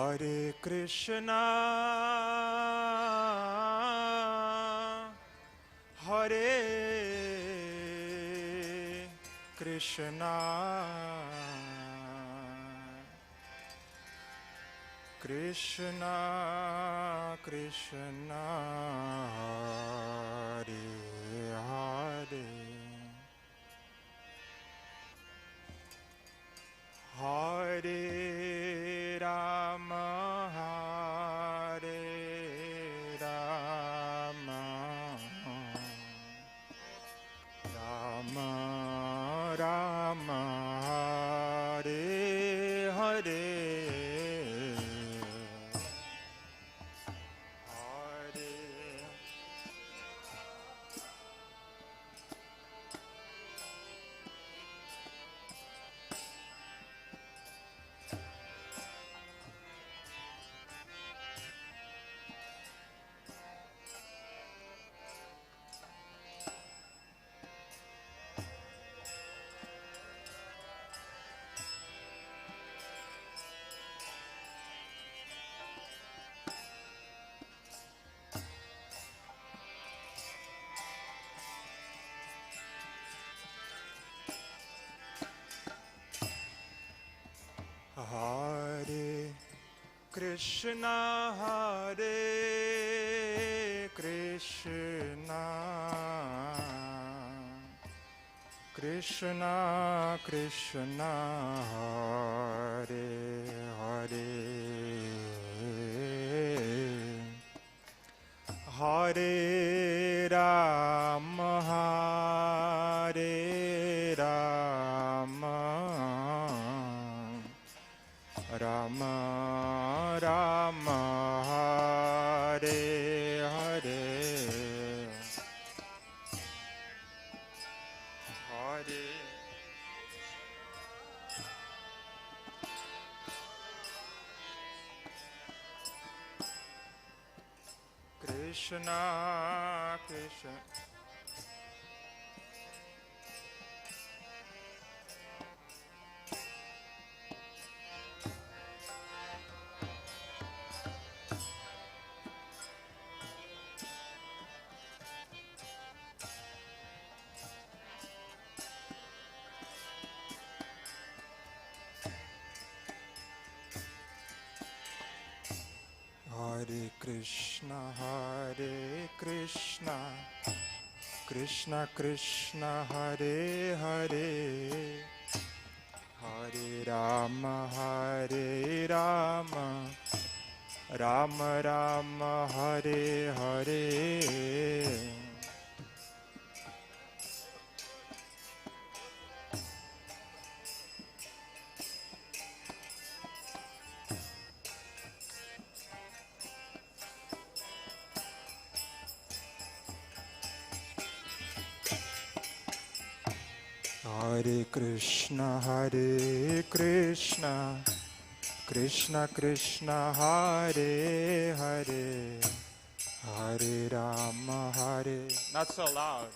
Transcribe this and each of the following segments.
Hare Krishna, Hare Krishna, Krishna Krishna, Hare Hare, Hare Rama, Hare Rama, Rama Rama, Hare Hare, Hare Krishna, Hare Krishna, Krishna Krishna, Hare Hare, Hare Rama, Hare Rama, Rama Rama, Hare Hare, Hare Krishna Krishna, Hare Krishna, Hare Krishna, Krishna Krishna, Hare Hare, Hare Rama, Hare Rama, Rama Rama, Hare Hare, Hare Krishna, Hare Krishna, Krishna Krishna, Hare Hare, Hare Rama, Hare, not so loud,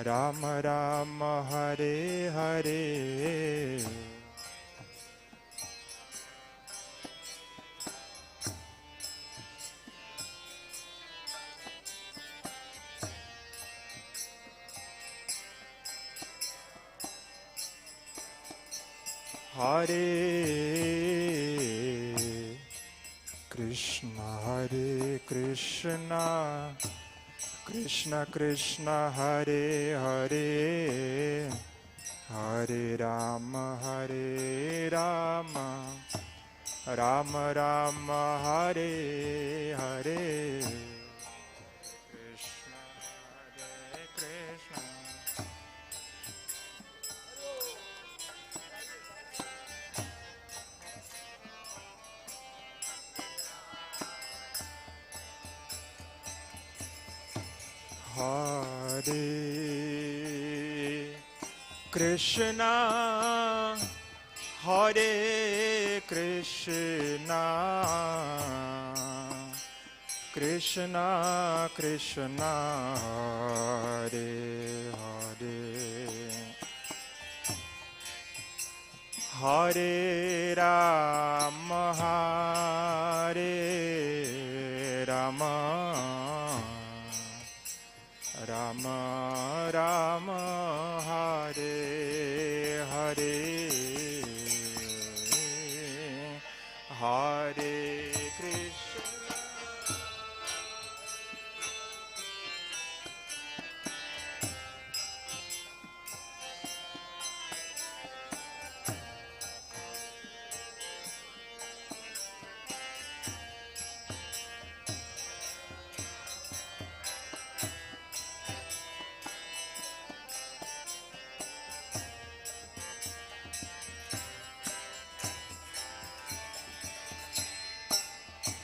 Rama Rama, Hare Hare, Hare Krishna, Hare Krishna, Krishna Krishna, Hare Hare, Hare Rama, Hare Rama, Rama Rama, Hare Hare, Krishna Hare Krishna, Hare Krishna, Hare Krishna, Krishna Krishna, Hare Hare, Hare Rama, Hare Rama, Rama Rama, Hare Hare, Hare Krishna.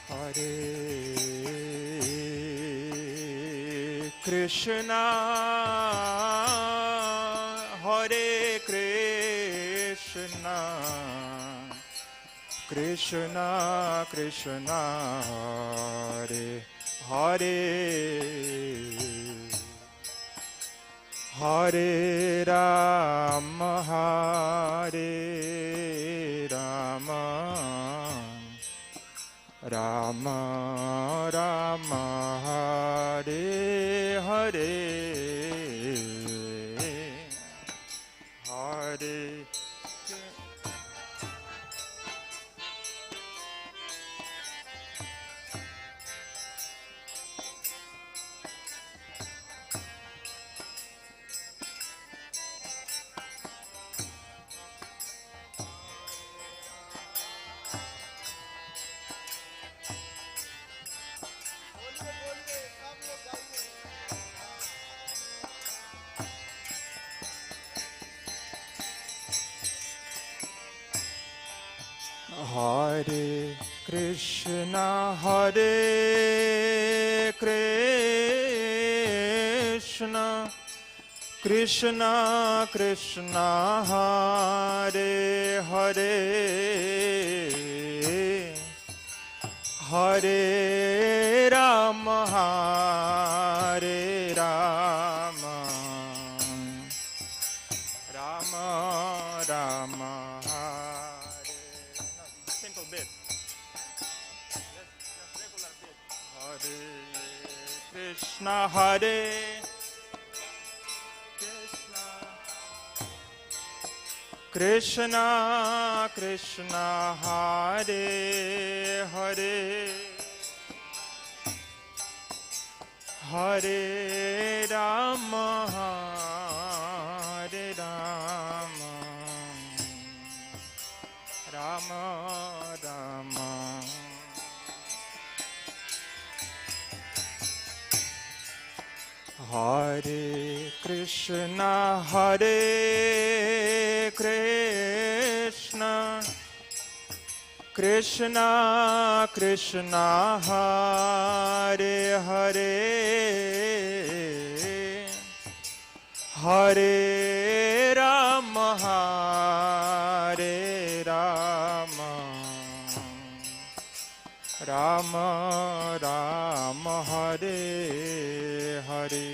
Hare Krishna, Hare Krishna, Krishna Krishna, Hare Hare, Hare Rama, Hare Rama, Rama Rama, Hare Hare, Hare. Hare Krishna, Hare Krishna, Krishna Krishna, Hare Hare, Hare Rama, Hare Rama, Rama Rama, simple bit. Just regular bit. Hare Krishna, Hare Krishna, Krishna Krishna, Hare Hare, Hare Rama, Hare Rama, Rama Rama. Hare Krishna, Hare Krishna, Krishna Krishna, Hare Hare, Hare Rama, Hare Rama, Rama Rama, Hare Hare.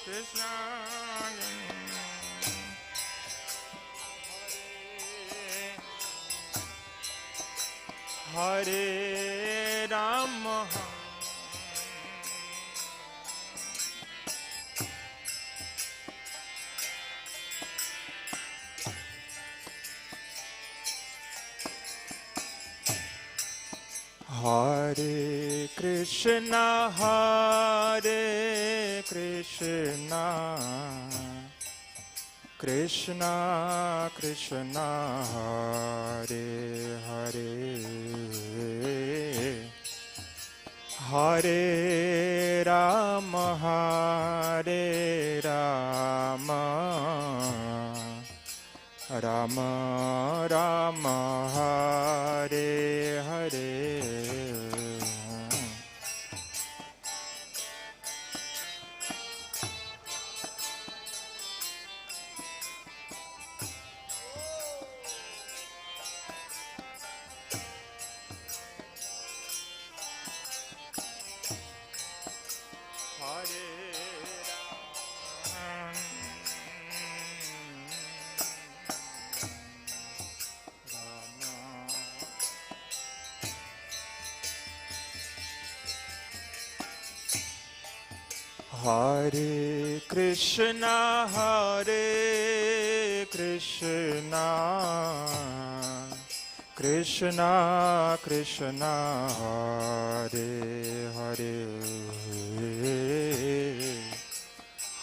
Krishna, Hare Rama, Hare Krishna, Hare Krishna, Krishna Krishna, Hare Hare, Hare Rama, Hare Rama, Rama Rama, Hare Hare. Hare Krishna, Hare Krishna, Krishna Krishna, Hare Hare,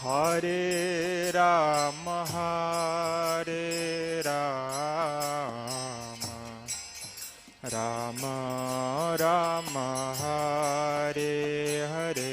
Hare Rama, Hare Rama, Rama Rama, Hare Hare.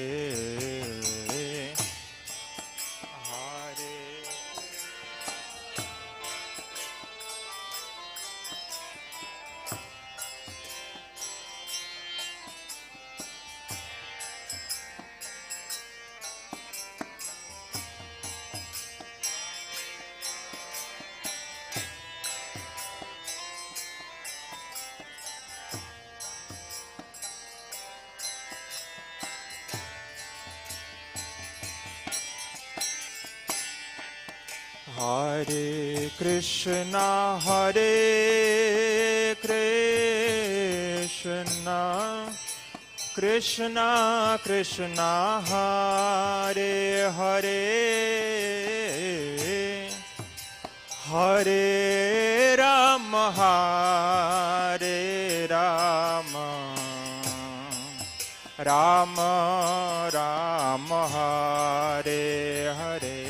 Hare Krishna, Hare Krishna, Krishna Krishna, Hare Hare, Hare Rama, Hare Rama, Rama Rama, Hare Hare.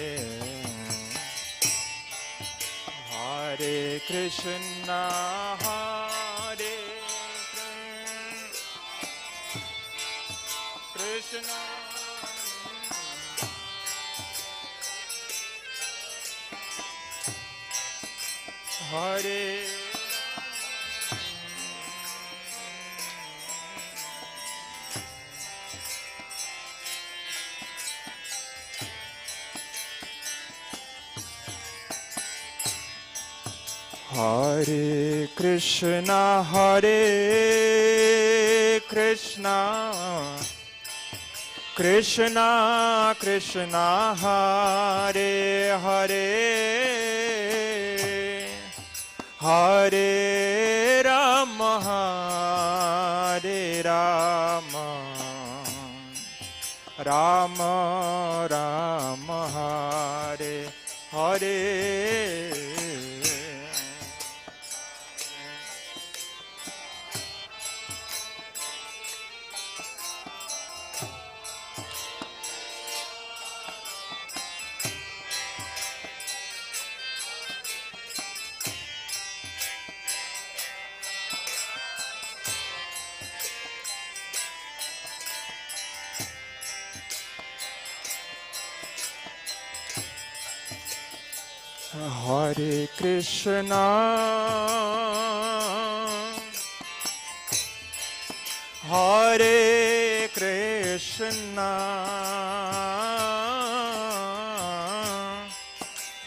Hare Krishna, Hare Krishna, Hare Hare Krishna, Hare Krishna, Krishna Krishna, Hare Hare, Hare Rama, Hare Rama, Rama Rama, Hare Hare. Hare Krishna, Hare Krishna,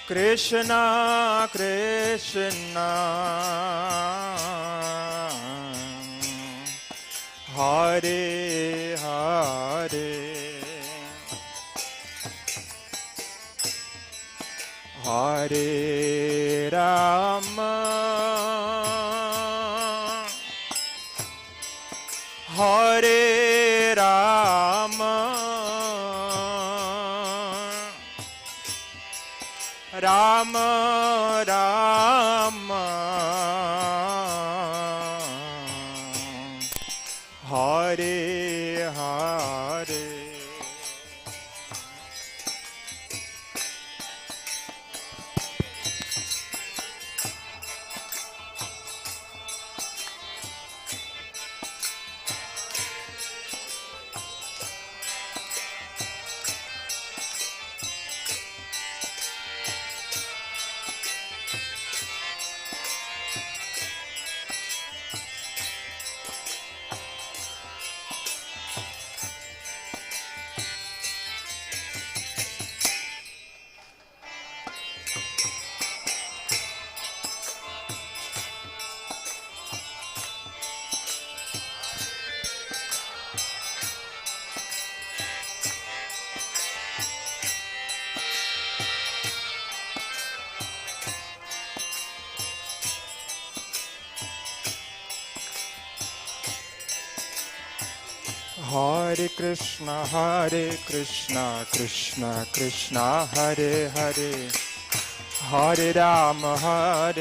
Krishna Krishna, Hare Hare, Hare Rama, Hare Rama, Rama Rama, Hare Hare. Hare Krishna, Krishna Krishna, Hare Hare, Hare Rama,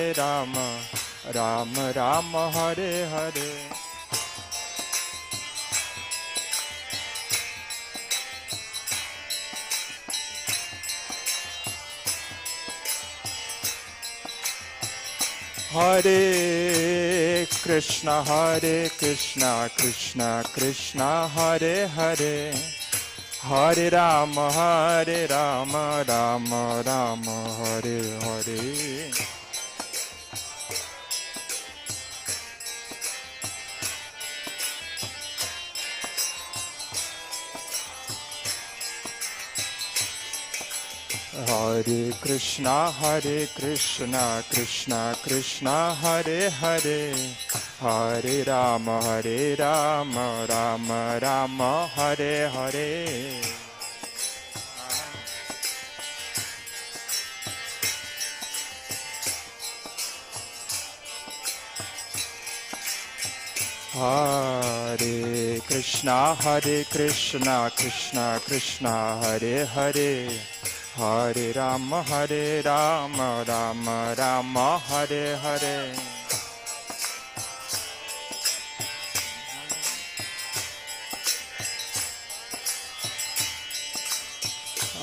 Rama Rama, Hare Hare. Hare Krishna, Krishna Krishna, Hare Hare, Hare Rama, Rama Rama, Hare Hare. Hare Krishna, Krishna Krishna, Hare Hare, Hare Rama, Rama Rama, Hare Hare. Hare Krishna, Krishna Krishna, Hare Hare, Hare Rama, Rama Rama, Hare Hare.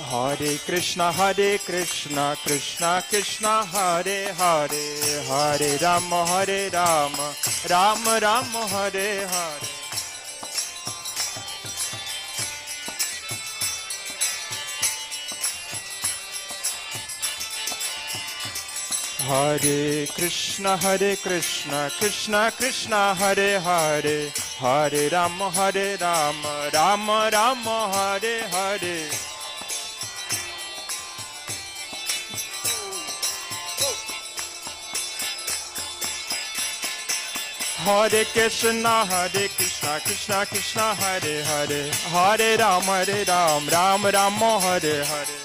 Hare Krishna, Krishna Krishna, Hare Hare, Hare Rama, Rama Rama, Hare Hare. Hare Krishna, Krishna Krishna, Hare Hare, Hare Rama, Rama Rama, Hare Hare. Hare Krishna, Krishna Krishna, Hare Hare, Hare Rama, Rama Rama, Hare Hare.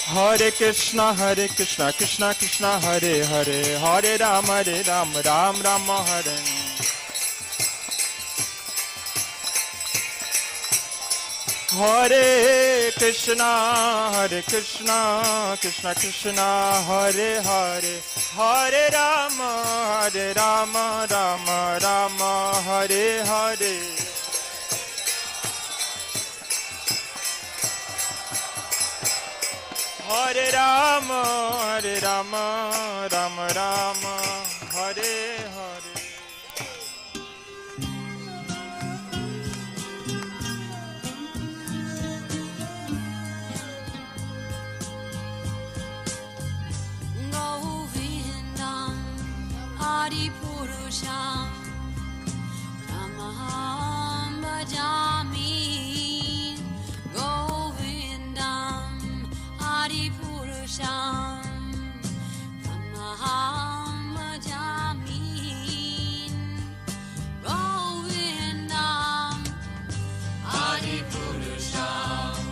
Hare Krishna, Krishna Krishna, Hare Hare, Hare Rama, Rama Rama, Hare. Hare Krishna, Krishna Krishna, Hare Hare, Hare Rama, Rama Rama, Hare Hare. Hare Rama, Rama Rama, Hare Hare. Govindam Hari Purusham Tamaham Bhajami. Govindam Hari Purusham Tamaham Bhajami. Govindam Hari Purusham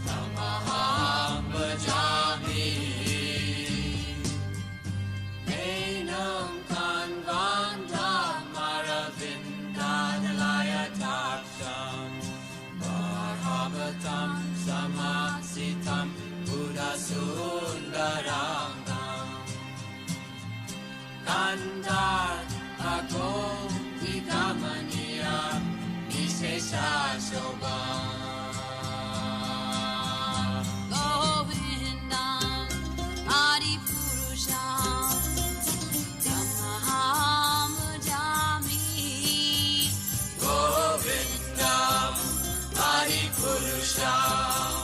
Tamaham Bhajami. Enam Kanvanda Maravindadalaya Taksham Bhagavatam Samasitam Buddha Sundarangam Kandar Ago Vikamaniya Vishesha Shobham. Govindam Adi Purusham Tamaham Bhajami. Govindam Adi Purusham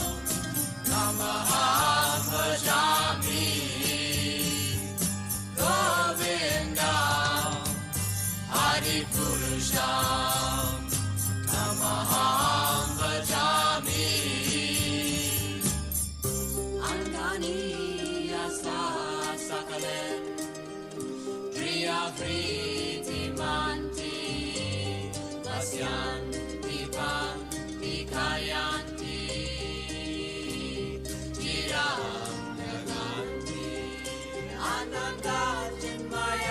Tamaham Bhajami. Govindam Adi Purusham Tamaham Bhajami. Andani Yasa Sakalen Priya Priti Manti Vasyanti Panti Kayanti Chiram Naganti Ananda Chinmaya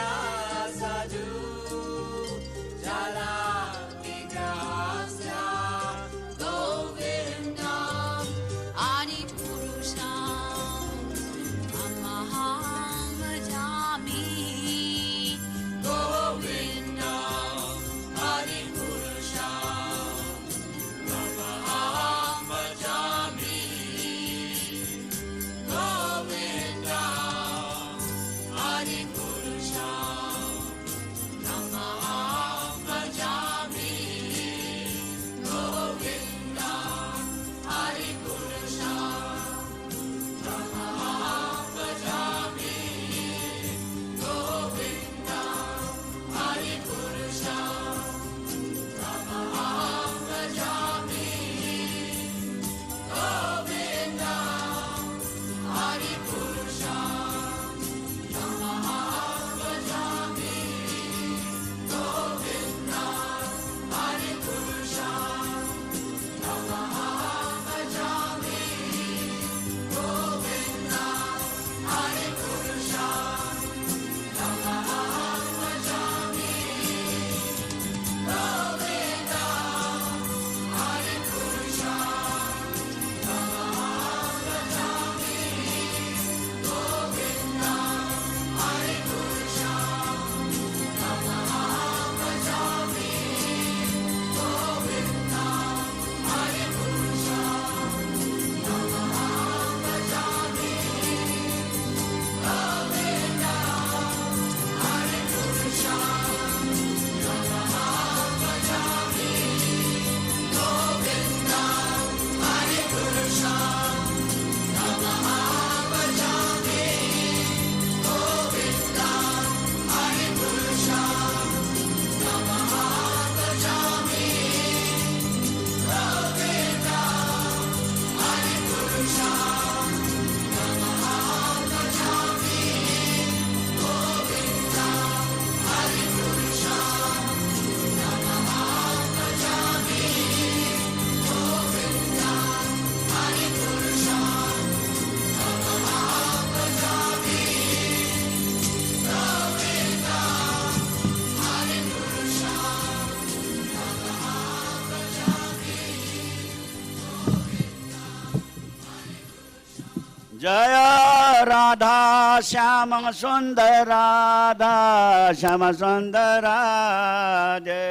जय राधा श्याम सुंदर राधा श्याम सुंदर राधे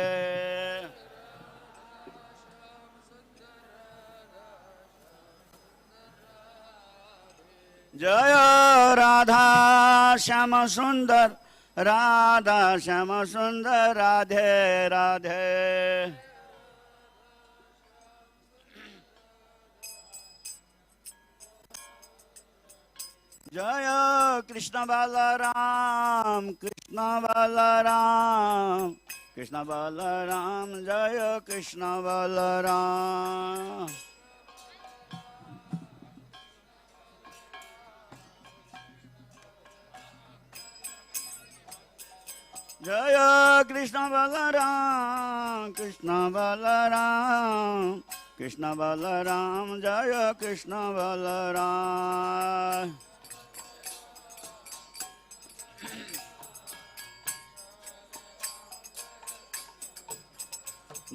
जय राधा श्याम सुंदर राधा श्याम सुंदर राधे राधे जय कृष्ण बलराम कृष्ण बलराम कृष्ण बलराम जय कृष्ण बलराम जय कृष्ण बलराम कृष्ण बलराम कृष्ण बलराम जय कृष्ण बलराम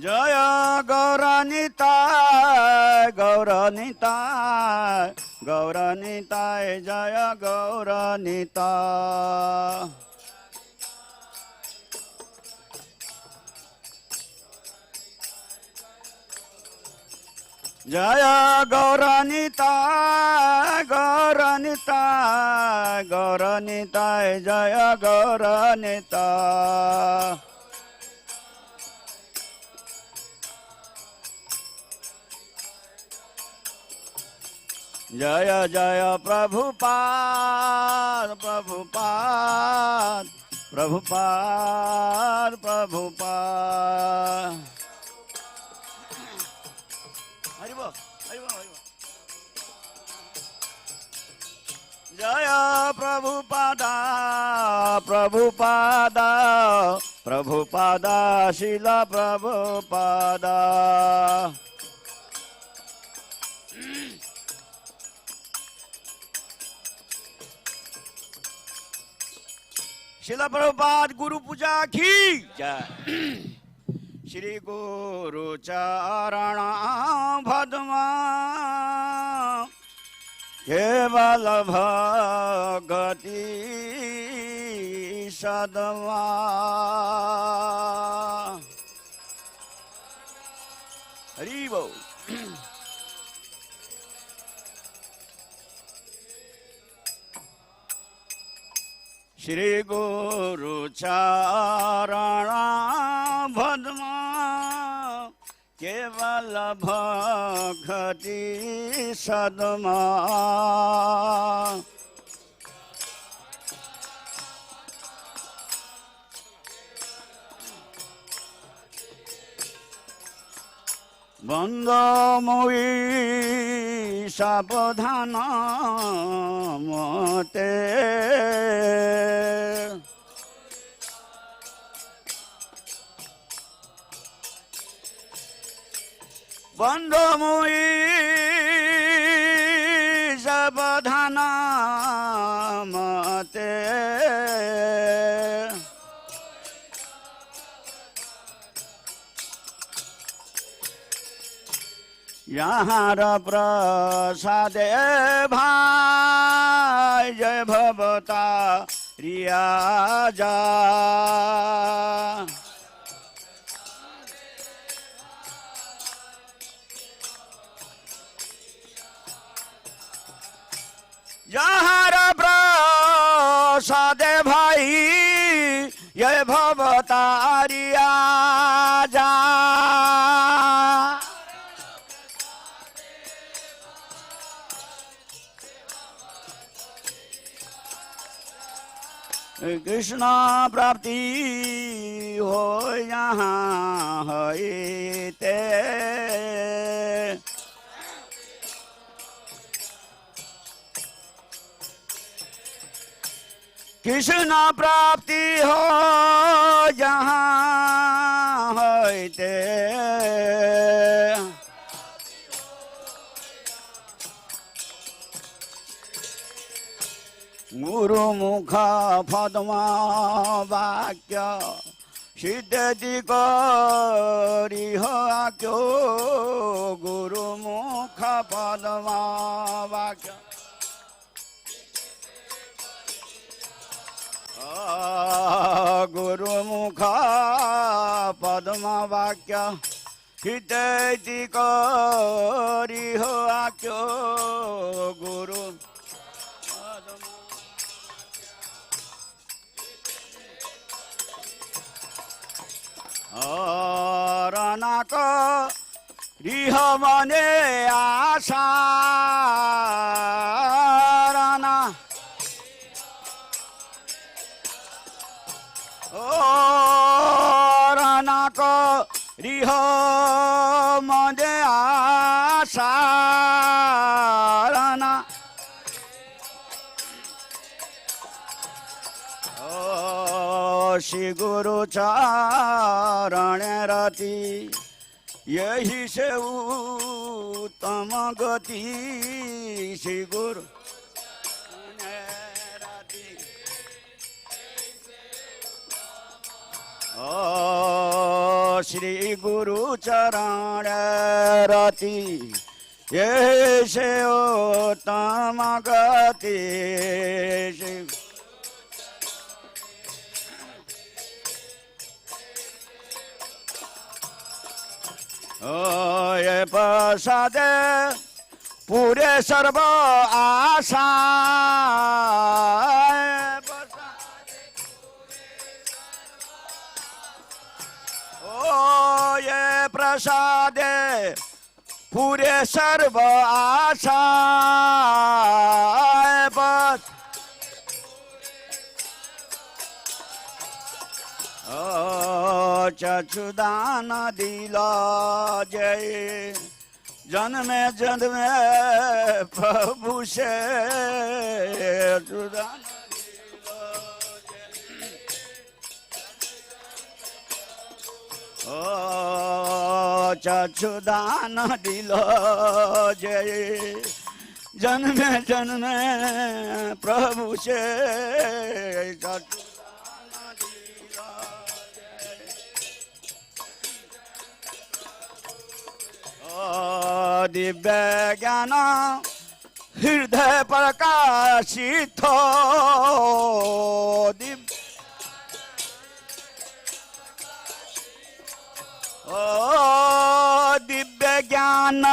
जय गौरनिताय गौरनिताय गौरनिताय जय गौरनिताय जय गौरनिताय गौरनिताय गौरनिताय जय गौरनिताय जय जय प्रभुपाद प्रभुपाद प्रभुपाद प्रभुपाद हरि बोल हरि बोल हरि बोल जय प्रभुपादा प्रभुपादा प्रभुपादा शील प्रभुपादा शिला प्रभुपाद गुरु पूजा की जय श्री गुरु चरण भद्मा केवल भगति सदमा हरि बोल श्री गुरु चरण भद्मा केवल भक्ति सदमा बंद मोई सावधान मते बंद मोई सावधान मते यहाँ प्रसादे भाई जय भवता रियाजा यहाँ प्रसादे भाई जय भवता रियाजा कृष्ण प्राप्ति हो यहाँ होते कृष्ण प्राप्ति हो यहाँ होते गुरु मुख पद्मा वाक्य सिद्धि करी हो क्यों गुरु मुख पद्मा वाक्य गुरुमुख पद्म वाक्य हितैति करिह आख्यो गुरु रनक रिह मने आशा रना रनक रिह मने आशा रना श्री गुरु चरण रति यही से उत्तम गति श्री गुरु श्री गुरु चरण रति यही से उत्तम गति ये प्रसाद पूरे सर्व आशा ये प्रसाद पूरे सर्व आशा बस चक्षुदान दिला जय जन्मे जन्मे प्रभु से चक्षुदान चक्षुदान दिला जय जन्मे जन्मे प्रभु से दिव्य ज्ञान हृदय प्रकाशित दिव्य ज्ञान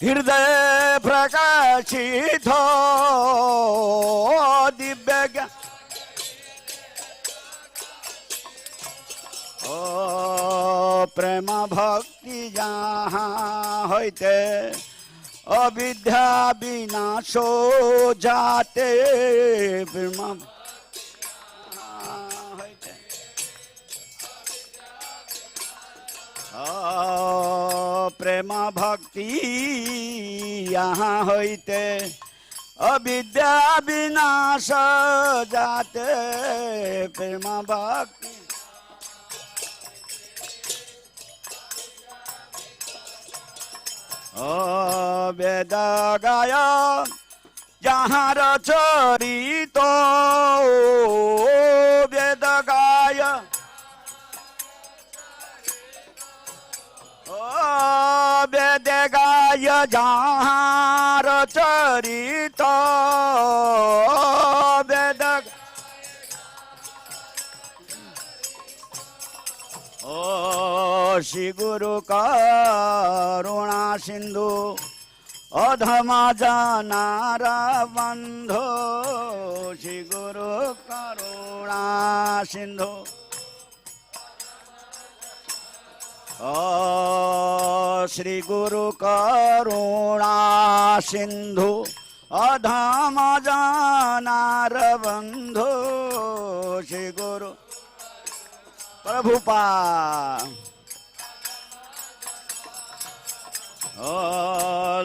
हृदय प्रकाशित दिव्य ज्ञान प्रेम भक्ति जहाँ होते अविद्या विनाशो जाते प्रेम होते प्रेम भक्ति यहाँ होते अविद्या विनाश जाते प्रेम भक्ति वेद गाय जहाँ रचरित वेद गाय वेद गाय जहाँ रचरित वेद श्री गुरु करुणा सिंधु अधम जनार बंधो श्री गुरु करुणा सिंधु श्री गुरु करुणा सिंधु अधम जनार बंधो श्री गुरु प्रभुपा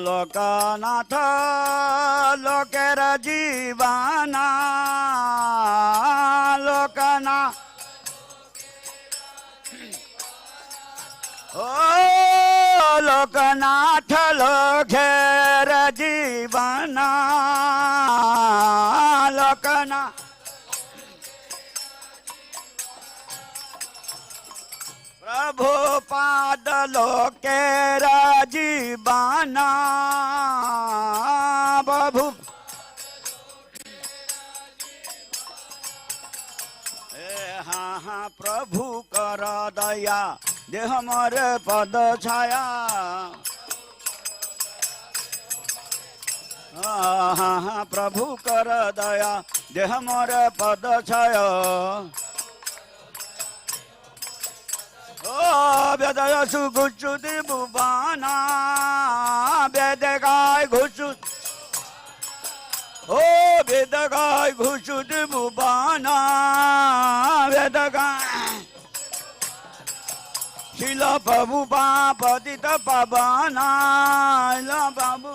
लोकनाथ लोकेर जीवाना लोकना लोकनाथ लोकेर जीवाना लोकना प्रभु पाद लोकेर जीवाना प्रभु प्रभु कर दया दे हमारे पद छाया। हाँ प्रभु कर दया दे हमारे पद छाया। ओ वेदयसु घुचुति भुवाना वेद गाय घुचुत ओ वेद गाय घुचुति भुवाना वेद गाय शिल प्रभु पतित पवना प्रभु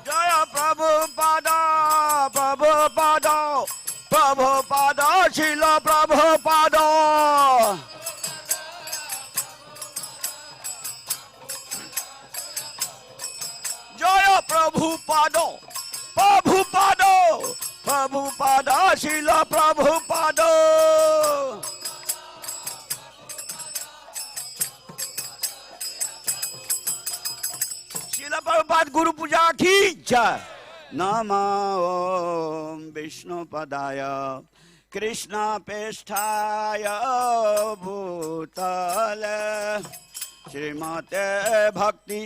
जय प्रभु पद प्रभु पद प्रभु पद शिल प्रभु पद जय प्रभु पद प्रभु पद प्रभु पद शिल प्रभु पद। शिल प्रभुपाद गुरु पूजा की जय। नमो ओम विष्णुपदाय कृष्ण पेष्ठाय भूतले श्रीमते भक्ति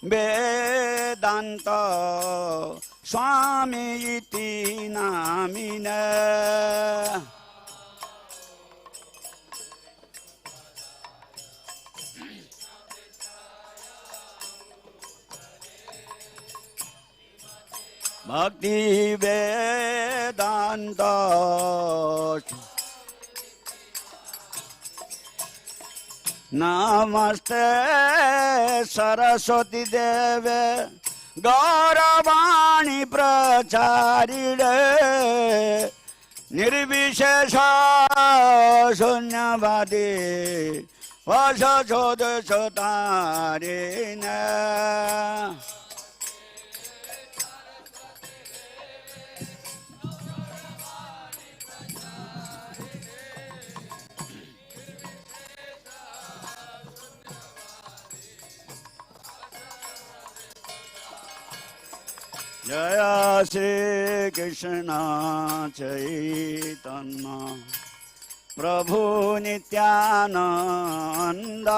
वेदांत स्वामी इति नामिने। भक्ति वेदांत नमस्ते सरस्वती देवे गौरवाणी प्रचारिणे निर्विशेष शून्यवादी वशोदशतारिणे। जय श्री कृष्ण चैतन्य प्रभु नित्यानंद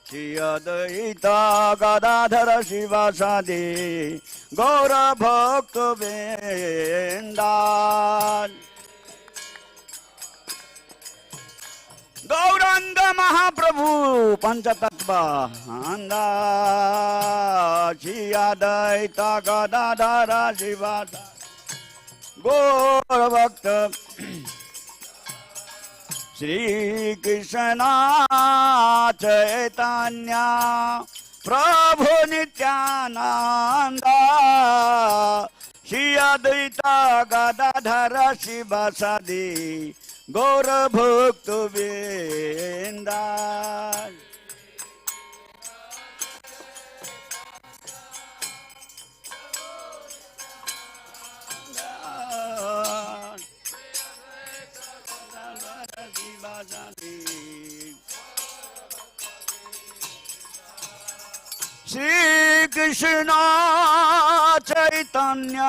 श्री अद्वैत गदाधर शिवासादि गौर भक्त वृंदा। गौरांग महाप्रभु पंचतत्व आंदा श्री अद्वैत गदाधर शिवासादि गौर भक्त श्री कृष्ण चैतन्य प्रभु नित्यानंद श्री अद्वैत गदाधर शिवासादि गौर भक्त वृंदा। श्री कृष्ण चैतन्य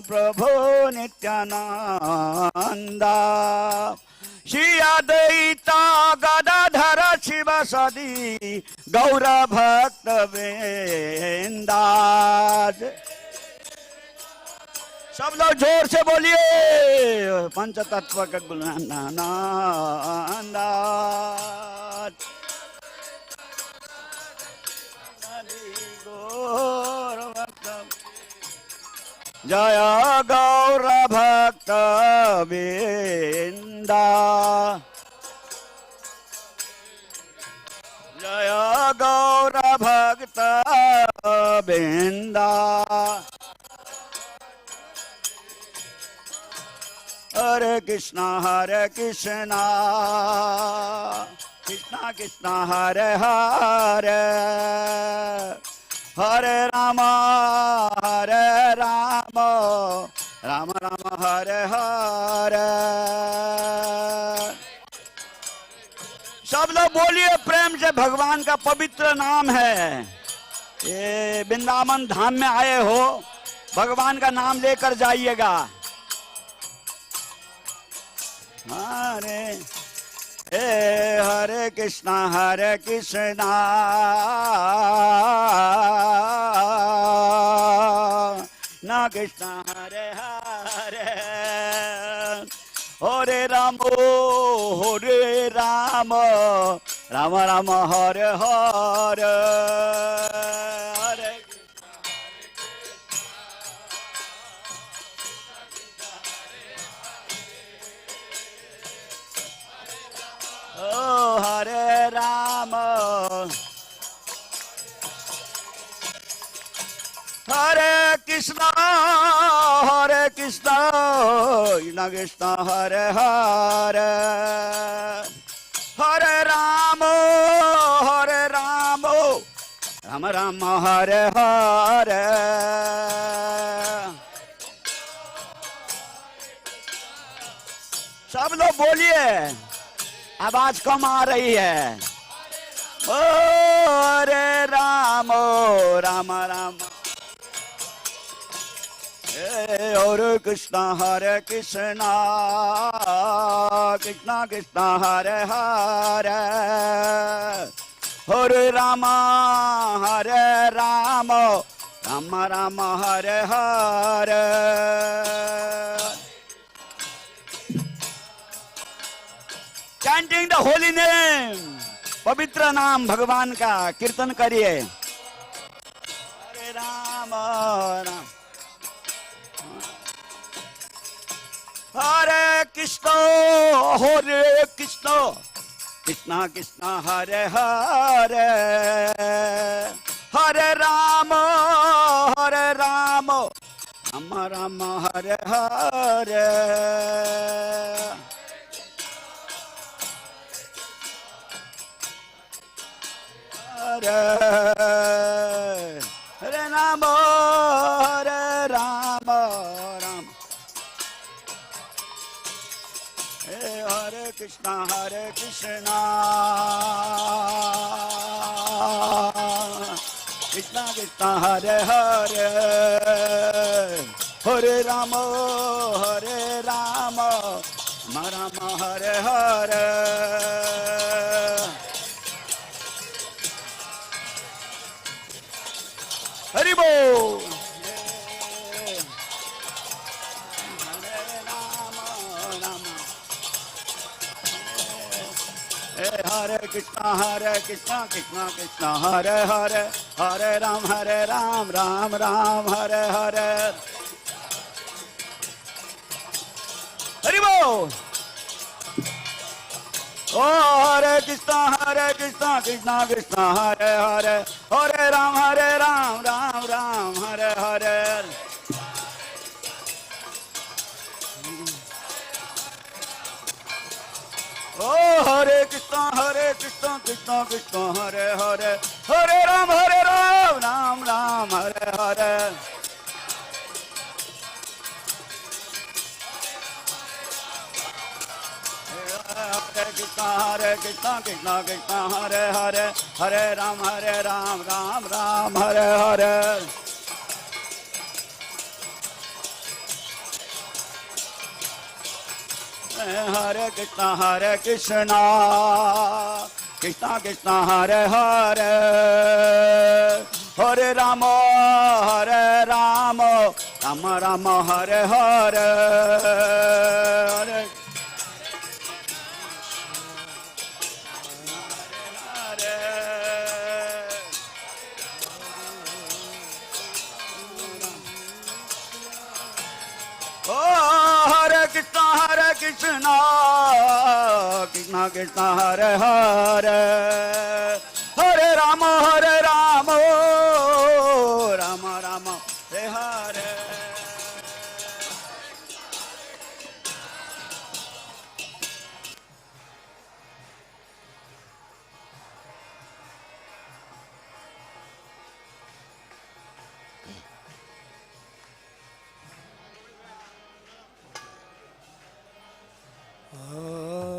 प्रभु नित्यानंद श्री अद्वैत गदाधर शिवासादि गौर भक्त वृंदा। सब लोग जोर से बोलिए पंचतत्व का गुणानंद। जय गौर भक्त वृंदा। जय गौर भक्त वृंदा। हरे कृष्णा कृष्णा कृष्णा हरे हरे हरे राम राम राम हरे हरे। सब लोग बोलिए प्रेम से, भगवान का पवित्र नाम है। ये वृंदावन धाम में आए हो, भगवान का नाम लेकर जाइएगा। Hare Hare Krishna Na Krishna Hare Hare Hare Rama Rama Rama Hare Hare Hare Oh Hare Rama Hare Krishna Krishna Krishna Hare Hare Hare Rama Rama Rama Hare Hare सब लोग बोलिए आवाज कम आ रही है ओ हरे Ram Ram Ram Hare Krishna Krishna Krishna Hare Hare Hare Rama Rama Rama Hare Hare Chanting the holy name पवित्र नाम भगवान का कीर्तन करिए हरे Ram Ram Hare Krishna Krishna Krishna Hare Hare Hare Rama Rama Rama Hare Hare Hare Hare Rama Hare Rama Rama Hare Krishna Krishna Krishna Hare Hare Hare Rama Rama Hare Hare Hari Bol Hare Krishna Krishna Krishna Hare Hare Hare Ram Ram Ram Hare Hare Hari Bol Oh Hare Krishna Krishna Krishna Hare Hare Hare Ram Ram Ram Hare Hare Oh Hare Krishna Krishna Hare Hare Hare Ram Ram Ram Hare Hare Hare Krishna Krishna Hare Hare Hare Ram Ram Ram Hare Hare Hare Krishna Krishna Hare Hare Hare Rama Rama Rama Hare Hare Hare Krishna Krishna Hare Hare Hare Rama Rama Rama Hare Hare Hare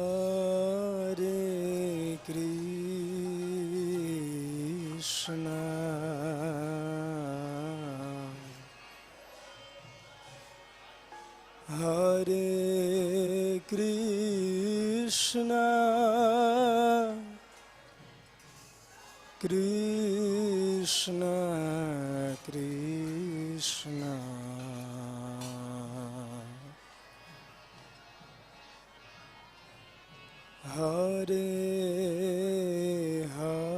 Krishna Hare Krishna Krishna Krishna Hare Hare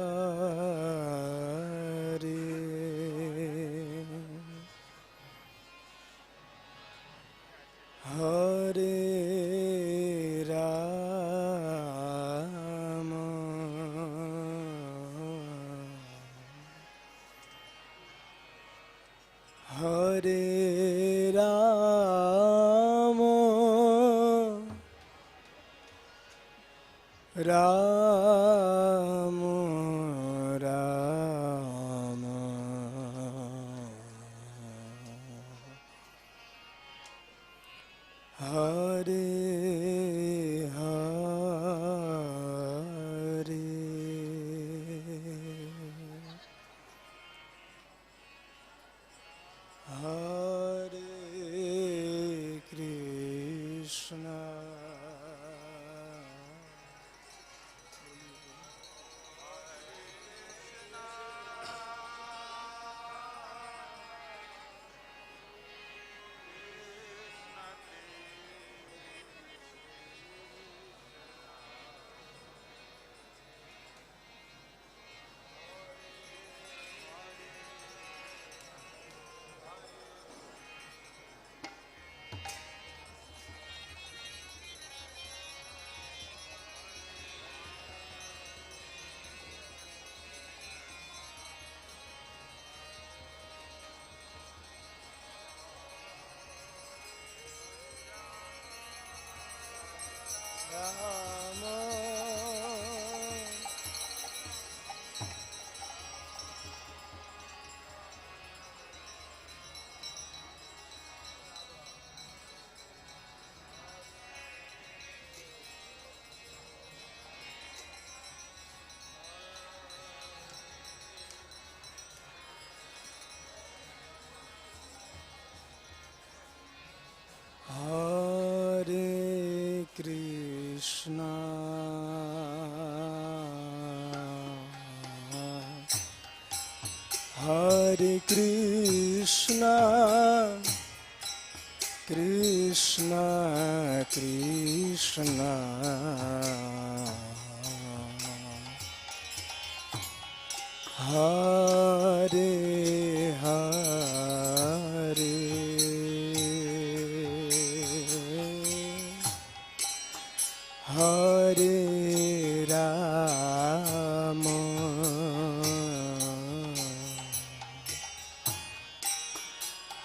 Hare Rama Hare Rama Rama Rama Hare Hare Hare Krishna Hare Krishna Hare Krishna Krishna Krishna Hare Hare Hare Rama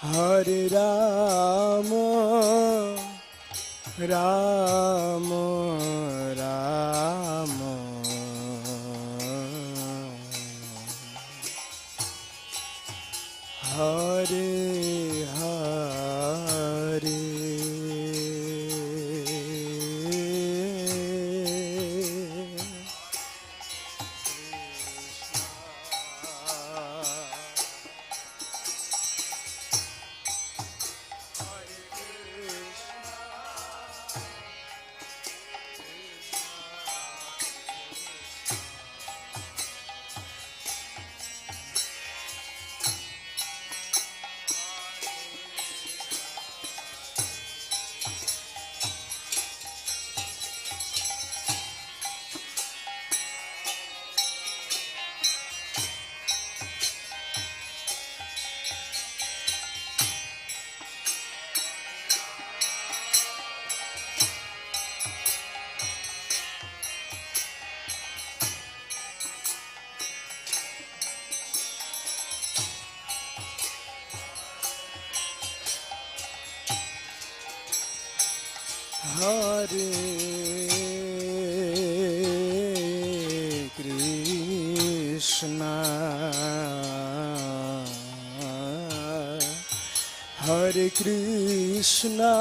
Hare Rama Rama Rama Hare Hare Hare Krishna Hare Krishna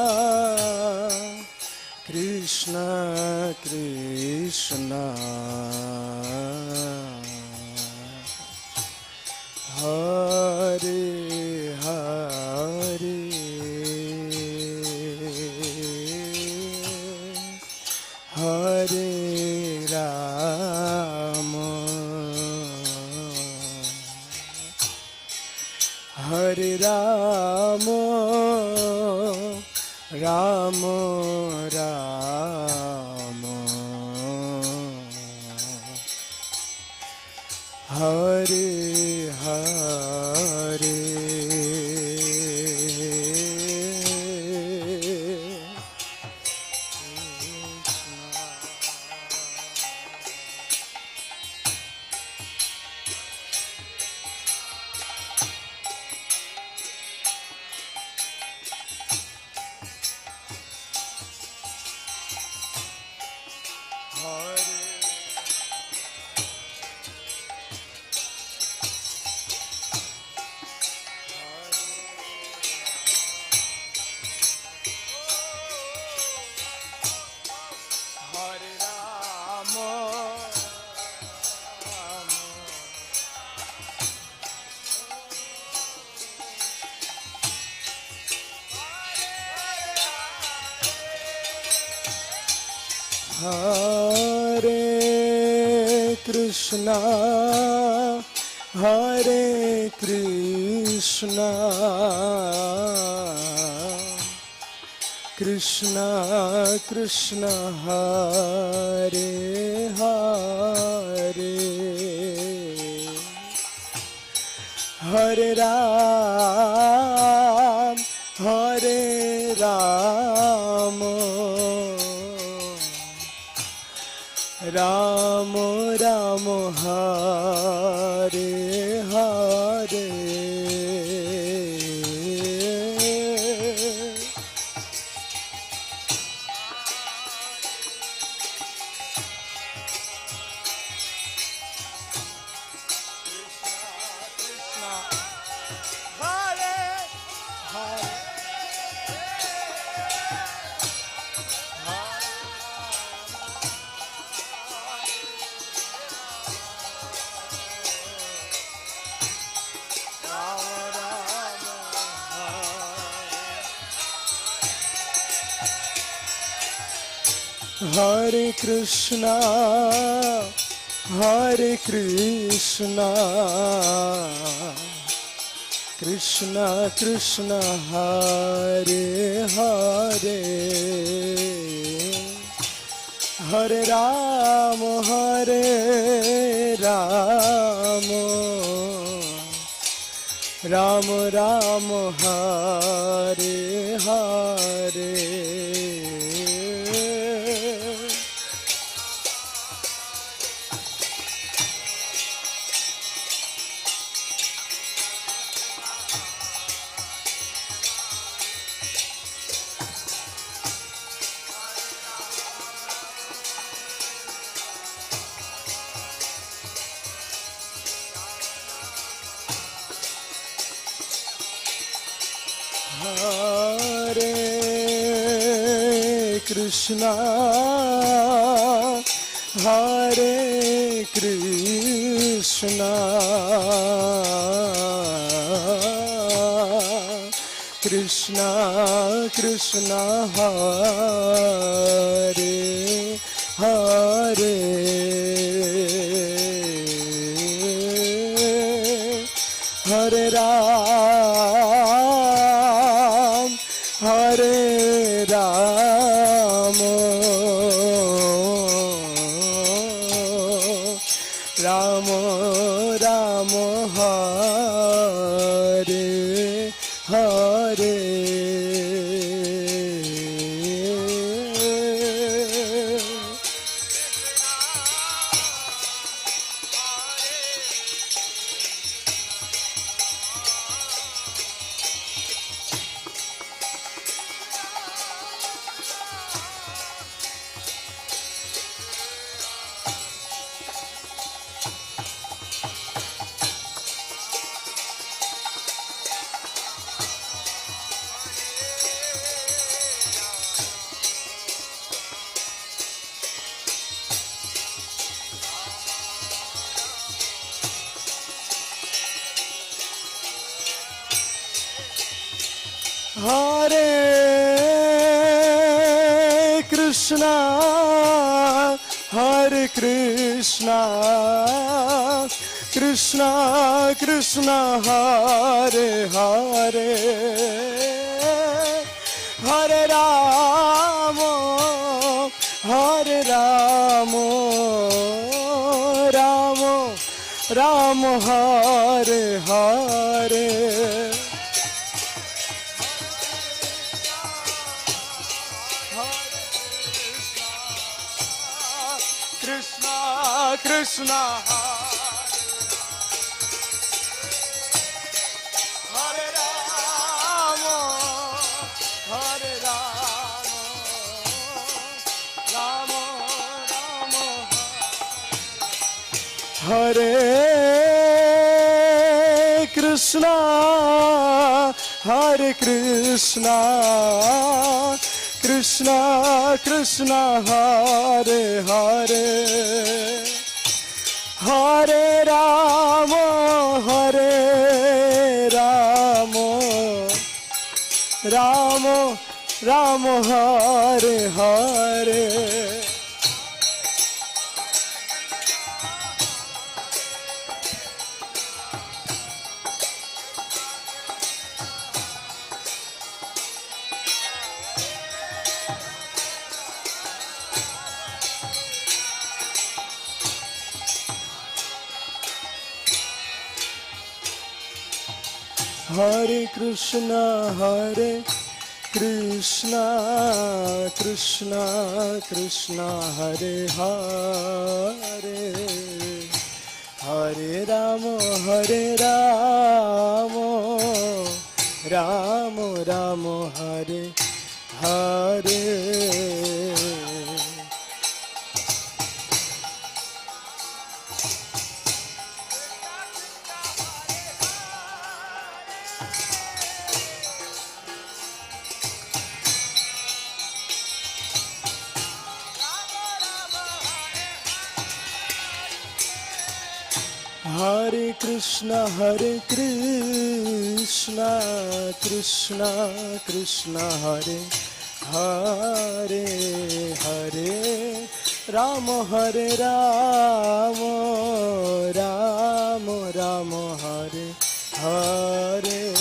Krishna Krishna Hare Hare Hare Rama Hare Rama Rama Rama Hare Hare Hare Krishna, Hare Krishna, Krishna Krishna, Hare Hare, Hare Ram, Hare Ram, Ram Ram Hare Hare. Hare Krishna, Hare Krishna, Krishna Krishna, Hare Hare, Hare Ram, Hare Ram, Ram Ram, Hare Hare. Hare Krishna, Hare Krishna, Krishna Krishna, Hare Hare, Hare Ram, Hare Ram, Ram Ram, Hare Hare. Hare Krishna, Hare Krishna, Krishna Krishna Hare Hare, Hare Rama, Hare Rama, Rama Rama Hare Hare. Krishna Krishna Hare Rama, Hare Rama, Rama Rama Hare Krishna, Hare Krishna, Krishna Krishna Hare Hare, Hare Rama, Hare Rama, Rama Rama Hare Hare. Hare Krishna, Hare Krishna, Krishna Krishna Hare Hare, Hare Rama, Hare Rama, Rama Rama Hare Hare. Hare Krishna, Hare Krishna, Krishna Krishna Hare Hare, Hare Rama, Hare Rama, Rama Rama Hare Hare.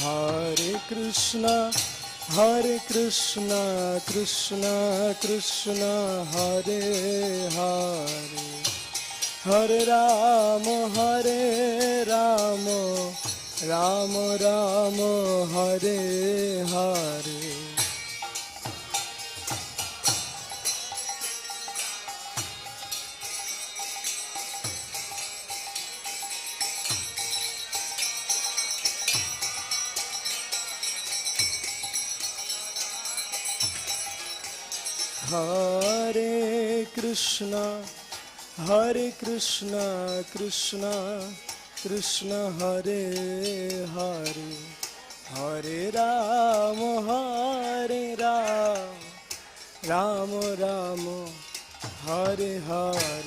Hare Krishna, Hare Krishna, Krishna Krishna Hare Hare, Hare Rama, Hare Rama, Rama Rama Hare Hare. Hare Krishna, Hare Krishna, Krishna Krishna Hare Hare, Hare Rama, Hare Rama, Rama Rama Hare Hare.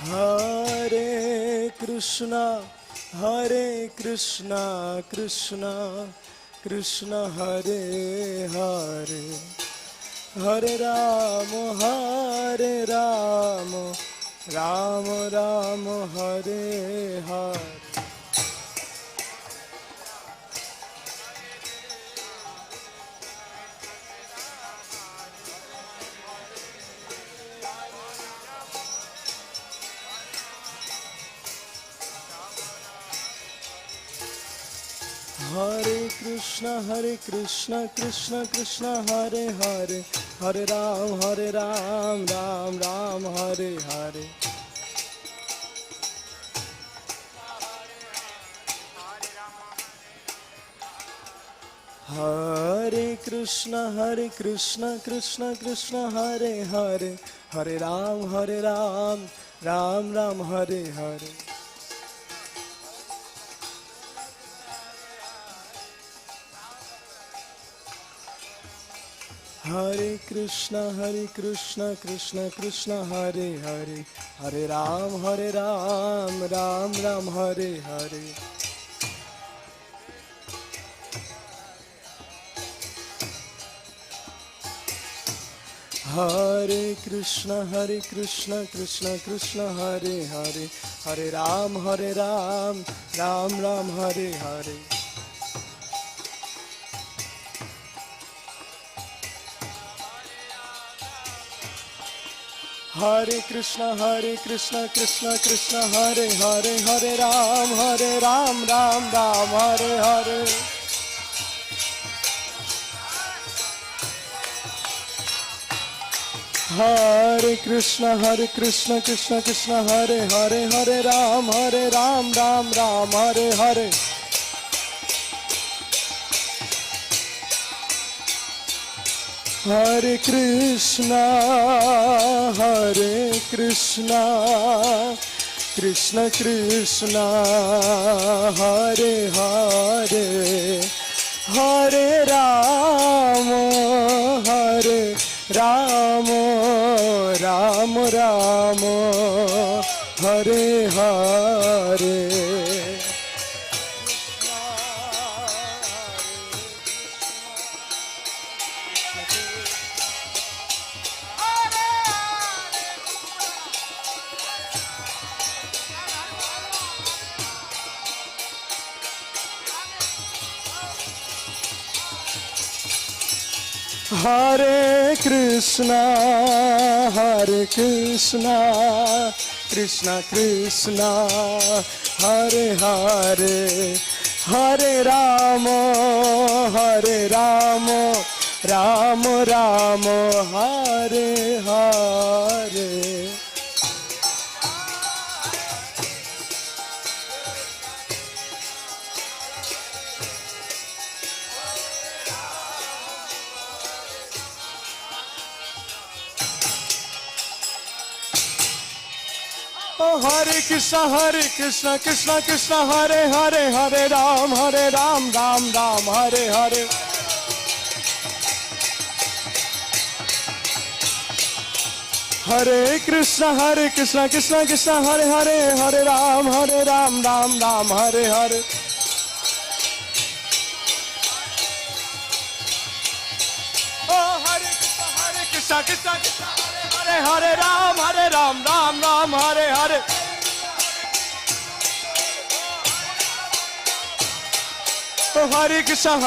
Hare Krishna, Hare Krishna, Krishna Krishna Hare Hare, Hare Rama, Hare Rama, Rama Rama Hare Hare. Hare Krishna, Krishna Krishna Hare Hare, Hare Ram, Ram Ram Hare Hare. Hare Krishna Krishna Krishna Hare Hare, Hare Ram, Ram Ram Hare Hare. Hare Krishna Krishna Krishna Hare Hare, Hare Ram, Ram Ram Hare Hare. Hare Krishna Krishna Krishna Hare Hare, Hare Ram, Ram Ram Hare Hare. Hare Krishna Krishna Krishna Hare Hare, Hare Ram, Ram Ram Hare Hare. Hare Krishna Krishna Krishna Hare Hare, Hare Ram, Ram Ram Hare Hare. Hare Krishna Krishna Krishna Hare Hare, Hare Ram, Ram Ram Ram Hare Hare. Hare Krishna Krishna Krishna Hare Hare, Hare Ram, Ram Ram Hare Hare. Hare Krishna Krishna Krishna Hare Hare, Hare Ram, Ram Ram Hare Hare. Hare Krishna Krishna Krishna Hare Hare, Hare Ram, Ram Ram Hare Hare. Oh, Hare Krishna Krishna Krishna Hare Hare, Ram, Ram Hare Hare. Oh, Hare Krishna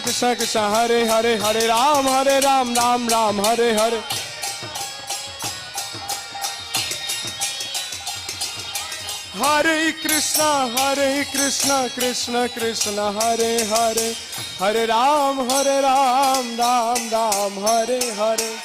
Krishna Krishna Hare Hare, Hare Ram, Ram Hare Hare. Hare Krishna Krishna Krishna Hare Hare, Hare Ram, Ram Hare Hare.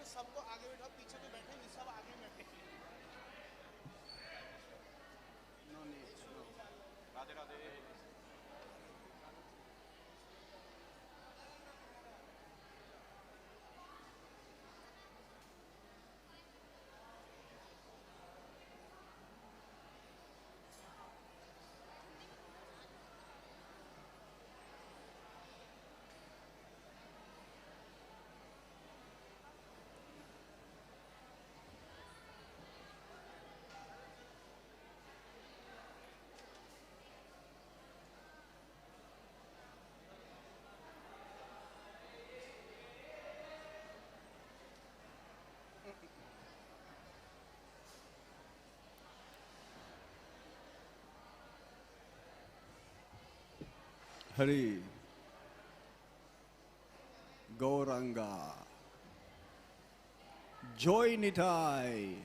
सबको आगे बैठाओ, पीछे तो बैठे नहीं, सब आगे बैठे। Radhe Radhe. Hari Gauranga Joy Nitai.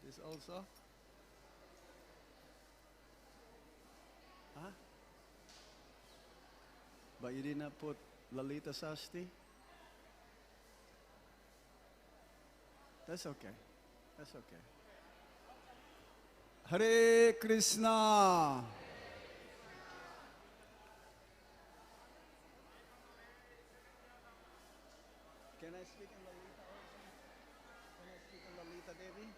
This also? Huh? But you did not put Lalita Sasti? That's okay. That's okay. Hare Krishna. Can I speak in Lalita also? Can I speak in Lalita Devi?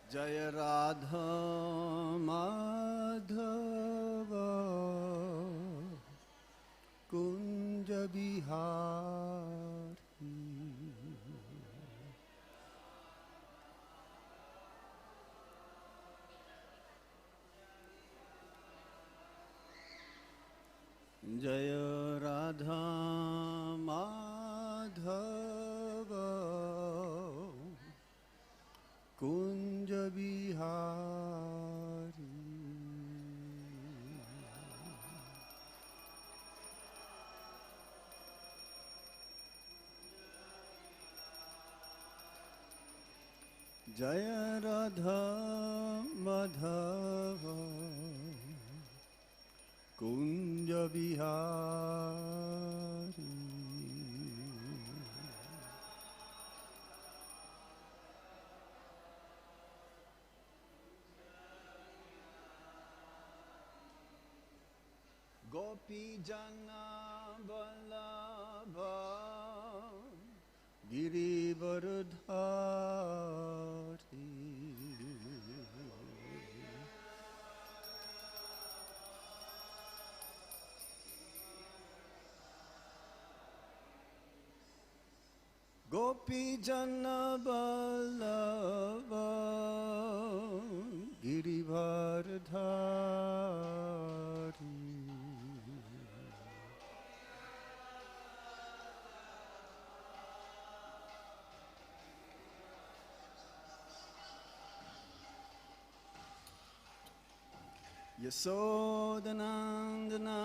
Jaya Radha Madhava Kunja Bihari Jaya Radha Madhava Kunja Bihari Jaya Radha Madhava Kunja Bihari Gopi Jana Vallabha Girivardhari Gopi Jana Vallabha Girivardhari Yasodhanandana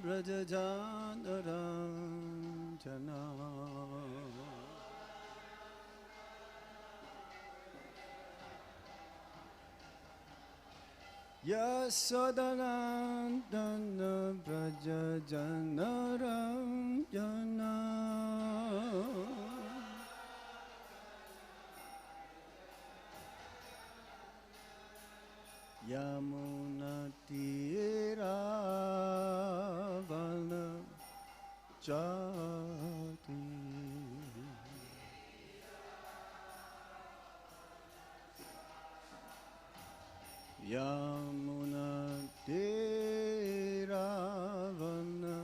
Brajajanaranjana Yasodhanandana Brajajanaranjana Yamunatiravala Jati Yamunatiravala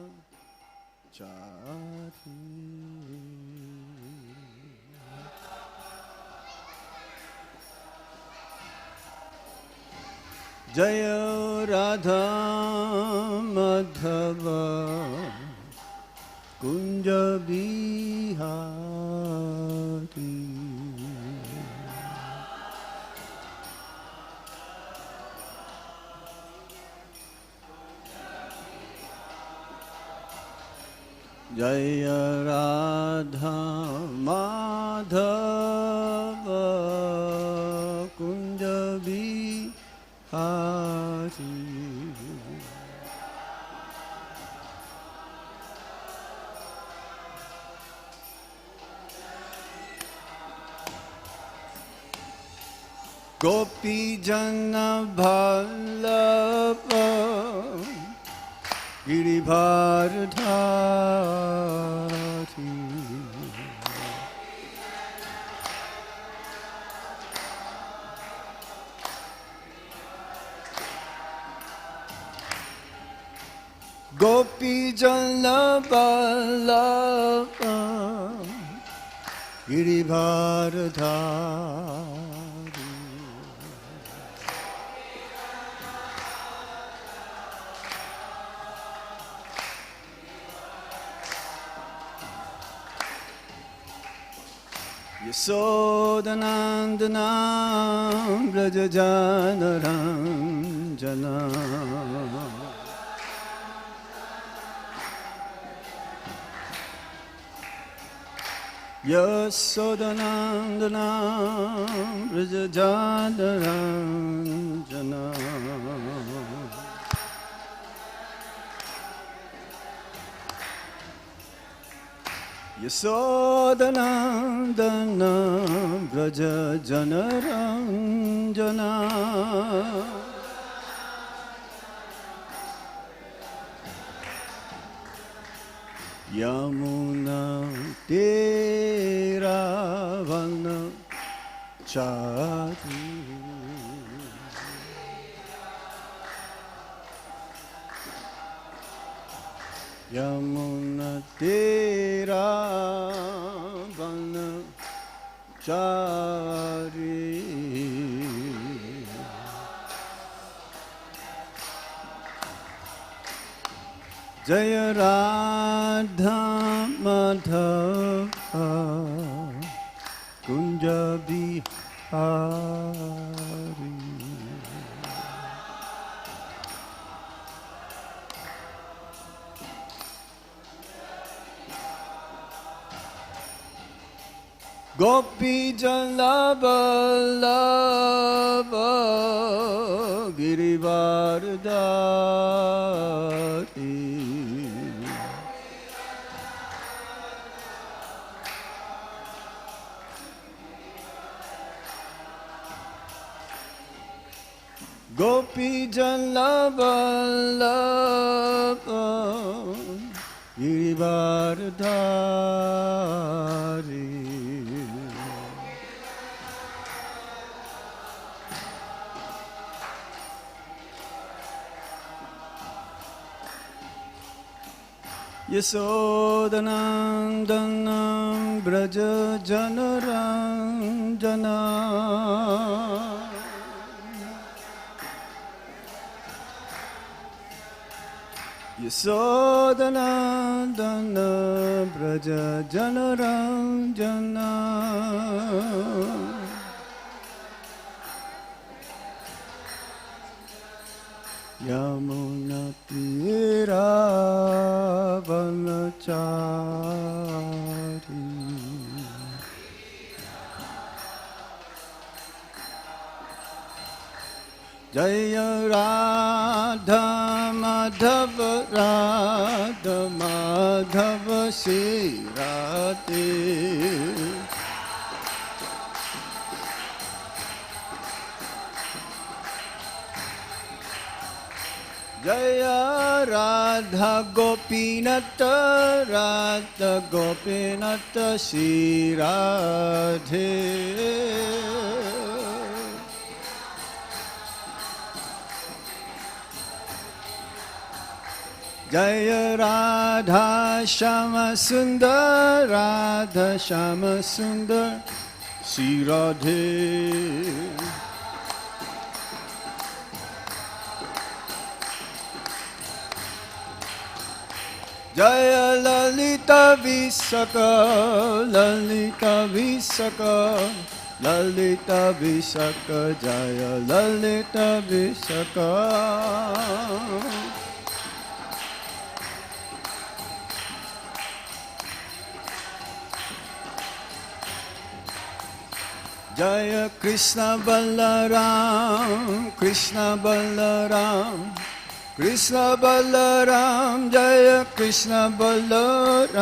Jati Jaya Radha Madhava Kunja Bihari Jaya Radha Madhava Kunja Bihari Gopi Jana Vallabha Girivardhari Gopi Jana Vallabha Girivardhari. Yasodanandana Brajajanaranjana Yasodanandana Brajajanaranjana Yasodanandana Brajajanaranjana Yamuna Teravana Chari Yamuna Teravana Chari Jaya Radha Madhava Kunja Bihari Gopi Jalaballabha Girivardhari Gopi Jalaballabha Girivardhari Yasodanandanam Brajajanaranjana Yasodanandana Brajajanaranjana Yamuna Teravana Chari Jaya Radha Madhava Radha Madhava Shri Arati Jaya Radha Gopinata Radha Gopinata Shri Radhe Jaya Radha Shama Sundar Radha Shama Sundar Shri Radhe Jaya Lalita Visaka Lalita Visaka Lalita Visaka Jaya Lalita Visaka Jaya Krishna Balaram Krishna Balaram Krishna Balaram Jaya Krishna Balaram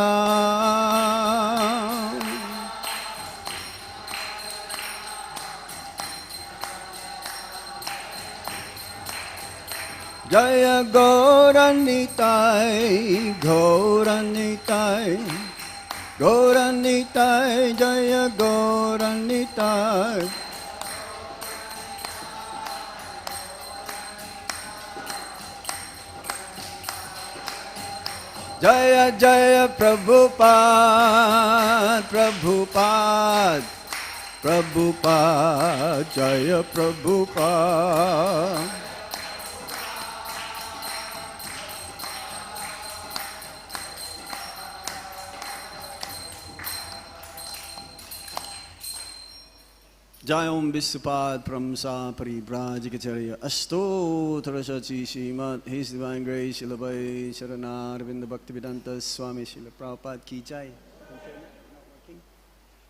Jaya Gauranitai Gauranitai Gauranitai Jaya Gauranitai Jaya Jaya Prabhupada, Prabhupada, Prabhupada, Jaya Prabhupada. Jai Om Vishupad Pramsa Paribrajikacharya Astotra Shachi Srimad His Divine Grace Shilabai Sharanar Vinda Bhaktivedanta Swami Srila Prabhupada Ki Jai.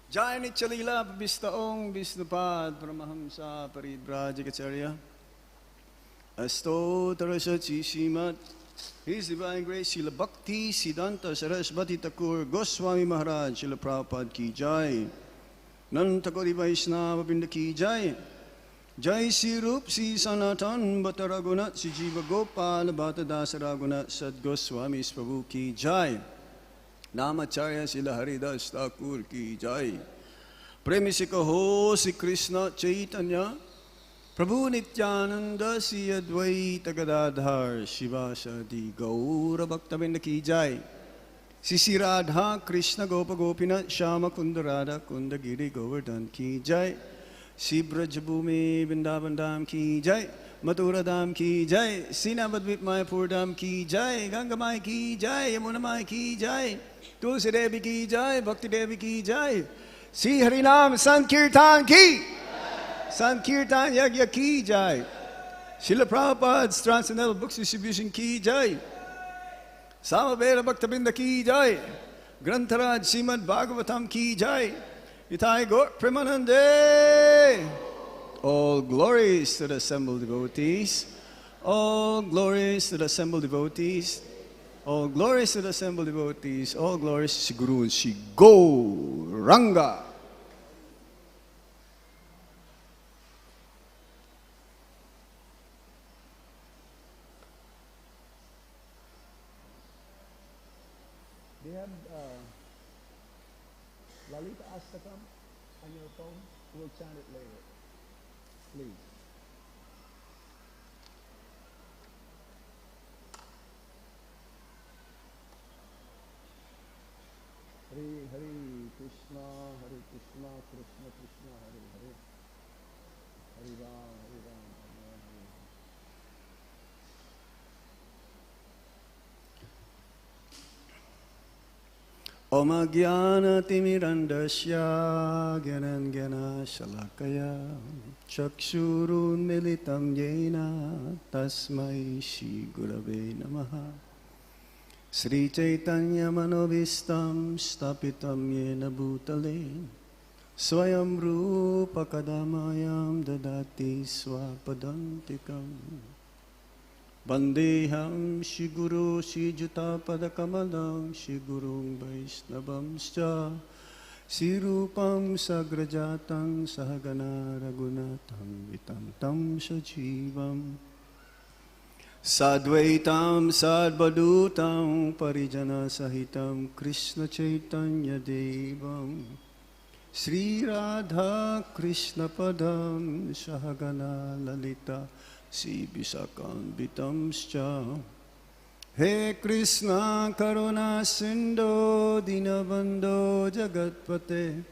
Jai Nichalila Vista Om Vishnupad Paramahamsa Paribrajikacharya Astotra Shachi Srimad His Divine Grace Srila Bhakti Siddhanta Sarasvati Thakur Goswami Maharaj Srila Prabhupada Ki Jai. Nanta Kori Vaishnava Vrinda Ki Jai. Jai Sri Rup Sri Sanatan Bhatta Raghunath Sri Jiva Gopal Bhatta Dasa Raghunath Sad Goswami Prabhu Ki Jai. Namacharya Srila Haridas Thakur Ki Jai. Premisika Ho Sri Krishna Chaitanya Prabhu Nityananda Sri Advaita Gadadhar Shivasadi Gaura Bhakta Vrinda Ki Jai. Sisi Radha Krishna Gopa Gopinath Shama Kunda Radha Kunda Giri Govardhan Ki Jai. Shri Brajabhumi Vrindavan Dham Ki Jai. Mathura Dham Ki Jai. Sinavadvip Mayapur Dham Ki Jai. Ganga Mai Ki Jai. Yamuna Mai Ki Jai. Tulsi Devi Ki Jai. Bhakti Devi Ki Jai. Sri Harinam Sankirtan Ki. Sankirtan Yagya Ki Jai. Srila Prabhupada's Transcendental Books Distribution Ki Jai. Samaveda Bhaktabinda Ki Jai. Grantharaj Srimad Bhagavatam Ki Jai. Itai Gaur Premanande. All glories to the assembled devotees. All glories to the assembled devotees. All glories to the assembled devotees. All glories to Guru and Shri Gauranga. Do you have Lalita ISKCON on your phone? We'll chant it later. Please. Hare Krishna, Hare Krishna, Krishna Krishna, Hare Hare. Hare Ram, Hare Ram, Hare Hare. Om Jnana Timirandasya Gyananjana Shalakaya Chakshurun Militam Yena Tasmai Shri Gurave Namaha Sri Chaitanya Manobhistam Stapitam Yena Bhutale Swayam Rupa Kadamayam Dadati Swapadantikam Vandeham Shri Guru Shri Juta Padakamalam Shri Guru Vaishnavamscha Shri Rupam Sagrajatang Sahagana Raghunatham Vitam Tam Sajivam Sadvaitam Sadvadutam Parijana Sahitam Krishna Chaitanya Devam Sri Radha Krishna Padam Sahagana Lalita Sri Visakam Vitamscha He Krishna Karuna Sindho Dinabandho Jagatpate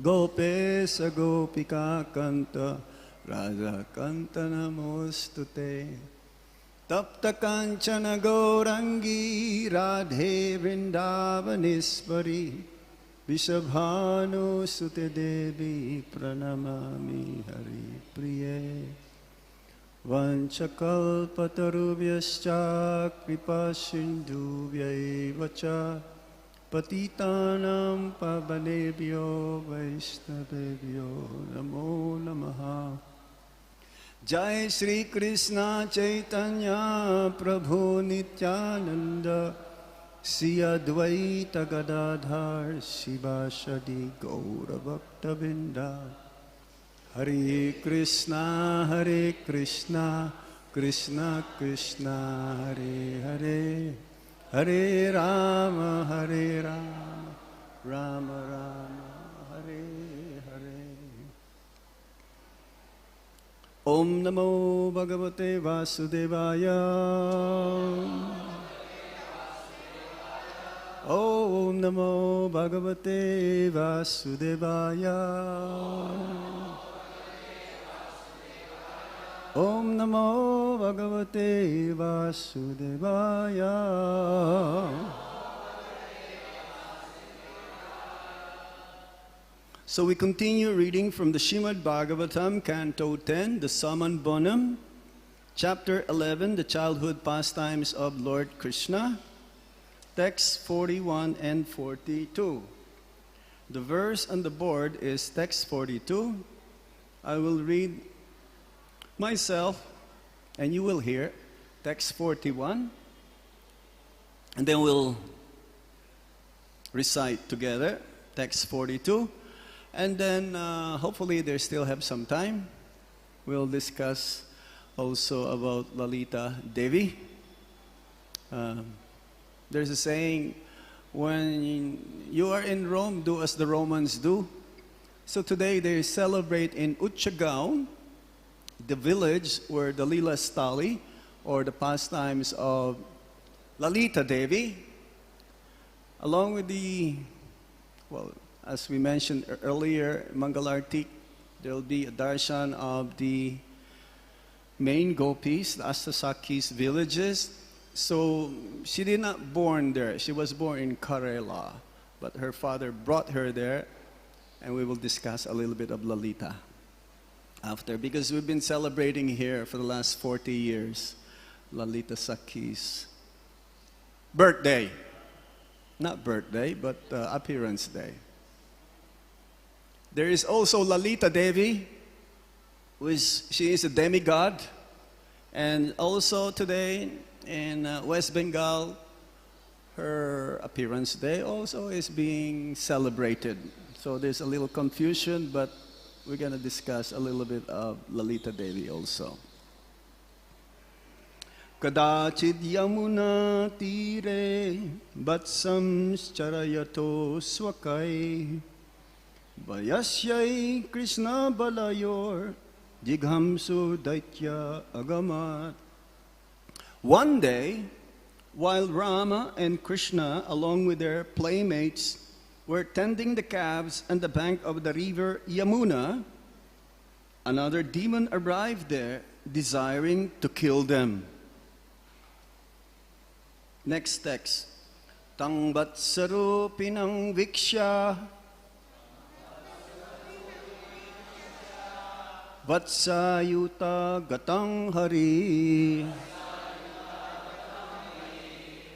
Gopesa Gopika Kanta Radha Kanta Namostute Tapta Kanchana Gaurangi Radhe Vrindavanisvari Vishabhanu Sute Devi Pranamami Hari Priye Vanchakalpatarubhyascha kripasindhubhyaiva cha patitanam pavanebhyo vaishnavebhyo namo namaha. Jai Shri Krishna Chaitanya Prabhu Nityananda Sri Advaita Gadadhar Shivasadi Gaura Bhaktavinda Hare Krishna, Krishna Krishna, Hare Hare, Hare Rama, Rama Rama, Hare Hare. Om Namo Bhagavate Vasudevaya. Om Namo Bhagavate Vasudevaya. Om Namo Bhagavate Vasudevaya. So we continue reading from the Srimad Bhagavatam, Canto 10, the Saman Bonam, Chapter 11, the Childhood Pastimes of Lord Krishna, texts 41 and 42. The verse on the board is text 42. I will read myself, and you will hear text 41, and then we'll recite together text 42. And then hopefully they still have some time. We'll discuss also about Lalita Devi. There's a saying, when you are in Rome, do as the Romans do. So today they celebrate in Uchagaon, the village where the Lila Stali, or the pastimes of Lalita Devi, along with the, well, as we mentioned earlier, Mangalarti, there will be a darshan of the main gopis, the Astasakis villages. So she did not born there. She was born in Karela, but her father brought her there, and we will discuss a little bit of Lalita after, because we've been celebrating here for the last 40 years, Lalita Sakhi's birthday. Not birthday, but appearance day. There is also Lalita Devi, she is a demigod, and also today in West Bengal, her appearance day also is being celebrated. So there's a little confusion, but we're going to discuss a little bit of Lalita Devi also. Kadachid Yamuna Tire Vatsam Charayato Swakai Vayasyai Krishna Balayor Jighamsu Daitya Agamat. One day, while Rama and Krishna, along with their playmates, were tending the calves on the bank of the river Yamuna, another demon arrived there, desiring to kill them. Next text. Tang Vatsarupinang Viksha Vatsayuta Gatang Hari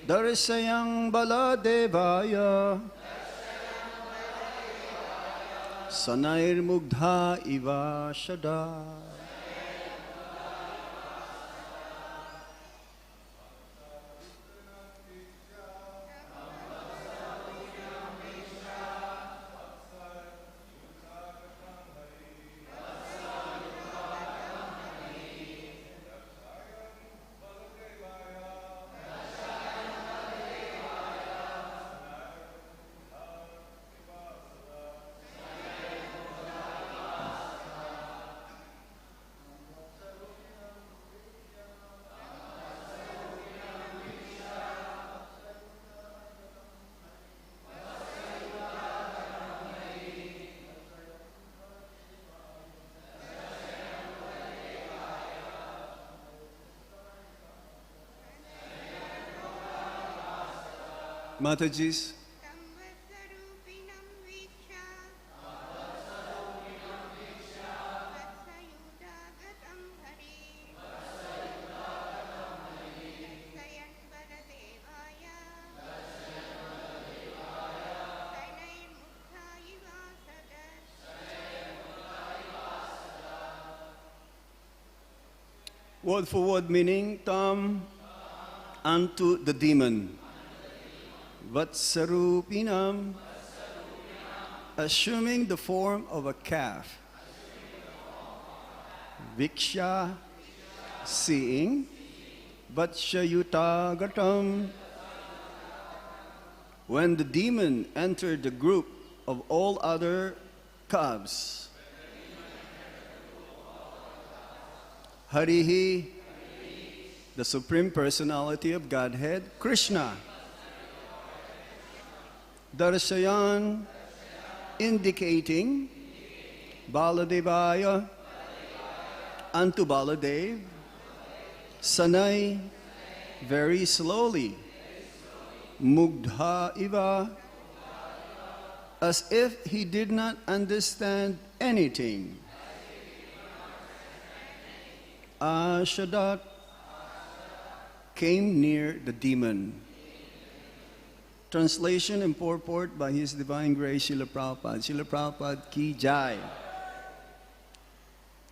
Darsayang Baladevaya Sanair Mugdha Iva Shada. Matajis. Word for word meaning, tam unto the demon. Vatsarupinam, assuming the form of a calf. Viksha, seeing. Vatshayutagatam, when the demon entered the group of all other calves. Harihi, the Supreme Personality of Godhead, Krishna. Darshan, indicating Baladevaya unto Baladev, Sanai, very slowly, Mugdha iva, as if he did not understand anything. Ashadat, came near the demon. Translation and purport by His Divine Grace, Srila Prabhupada. Srila Prabhupada ki jai.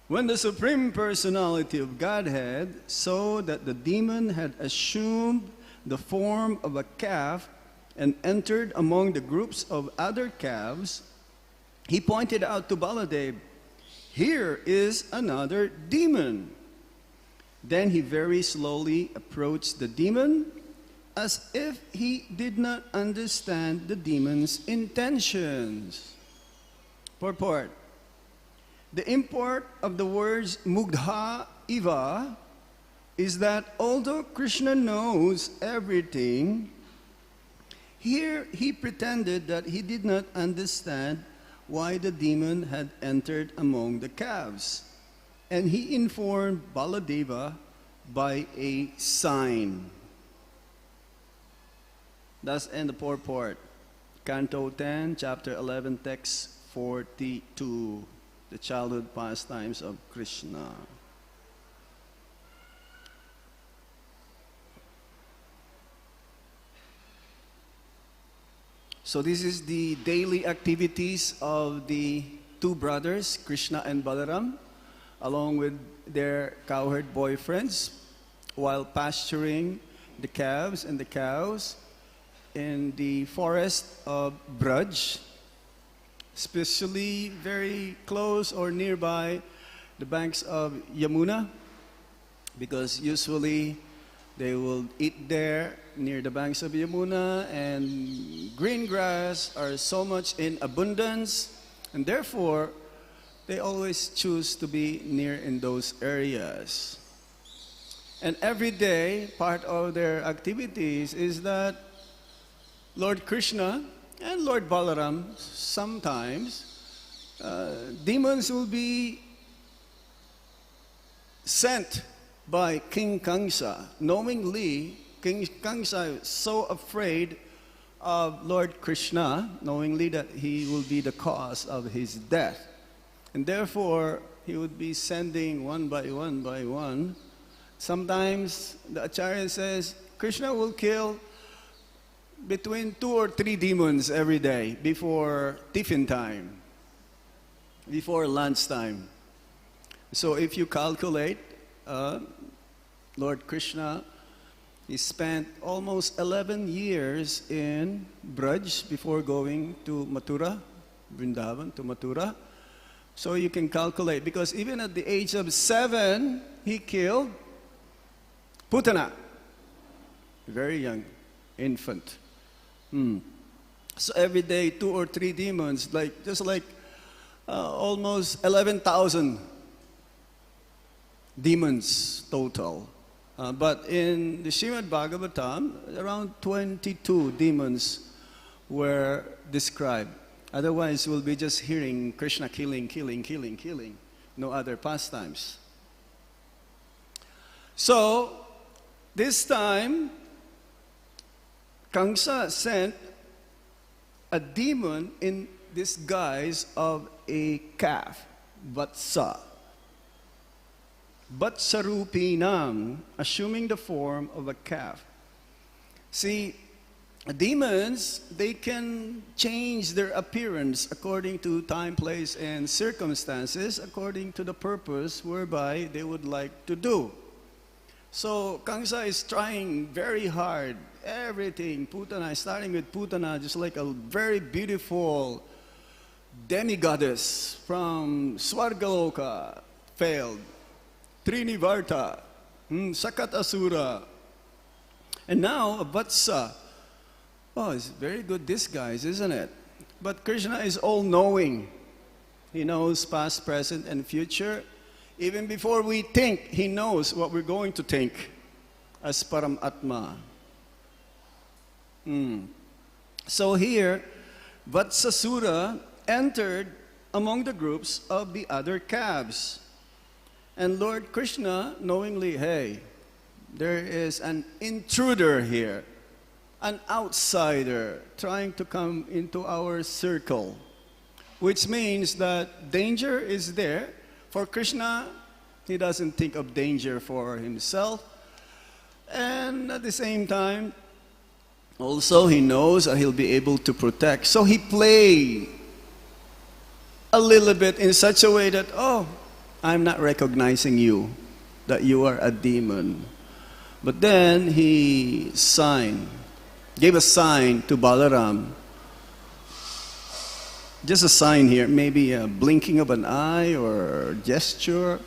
When the Supreme Personality of Godhead saw that the demon had assumed the form of a calf and entered among the groups of other calves, he pointed out to Baladev, "Here is another demon." Then he very slowly approached the demon as if he did not understand the demon's intentions. Purport. The import of the words Mugdha iva is that although Krishna knows everything, here he pretended that he did not understand why the demon had entered among the calves. And he informed Baladeva by a sign. Thus end the purport. Canto 10, Chapter 11, Text 42. The childhood pastimes of Krishna. So this is the daily activities of the two brothers, Krishna and Balaram, along with their cowherd boyfriends, while pasturing the calves and the cows in the forest of Braj, especially very close or nearby the banks of Yamuna, because usually they will eat there near the banks of Yamuna, and green grass are so much in abundance, and therefore they always choose to be near in those areas. And every day, part of their activities is that Lord Krishna and Lord Balaram, sometimes demons will be sent by King Kamsa. Knowingly, King Kamsa is so afraid of Lord Krishna, knowingly that he will be the cause of his death. And therefore, he would be sending one by one by one. Sometimes the Acharya says, Krishna will kill between 2 or 3 demons every day before tiffin time, before lunchtime. So if you calculate, Lord Krishna, he spent almost 11 years in Braj before going to Mathura, Vrindavan to Mathura. So you can calculate, because even at the age of 7, he killed Putana, very young infant. So every day, 2 or 3 demons, just like almost 11,000 demons total. But in the Srimad Bhagavatam, around 22 demons were described. Otherwise, we'll be just hearing Krishna killing, killing, killing, killing. No other pastimes. So, this time, Kamsa sent a demon in disguise of a calf, Vatsa. Vatsarupinam, assuming the form of a calf. See, demons, they can change their appearance according to time, place, and circumstances, according to the purpose whereby they would like to do. So, Kamsa is trying very hard, everything. Putana, starting with Putana, just like a very beautiful demigoddess from Swargaloka, failed. Trinivarta, Sakatasura. And now, Vatsa. Oh, it's very good disguise, isn't it? But Krishna is all-knowing. He knows past, present, and future. Even before we think, he knows what we're going to think as Paramatma. So here, Vatsasura entered among the groups of the other calves. And Lord Krishna, knowingly, hey, there is an intruder here, an outsider trying to come into our circle, which means that danger is there. For Krishna, he doesn't think of danger for himself. And at the same time, also he knows that he'll be able to protect. So he played a little bit in such a way that, oh, I'm not recognizing you, that you are a demon. But then he gave a sign to Balaram. Just a sign here, maybe a blinking of an eye or gesture.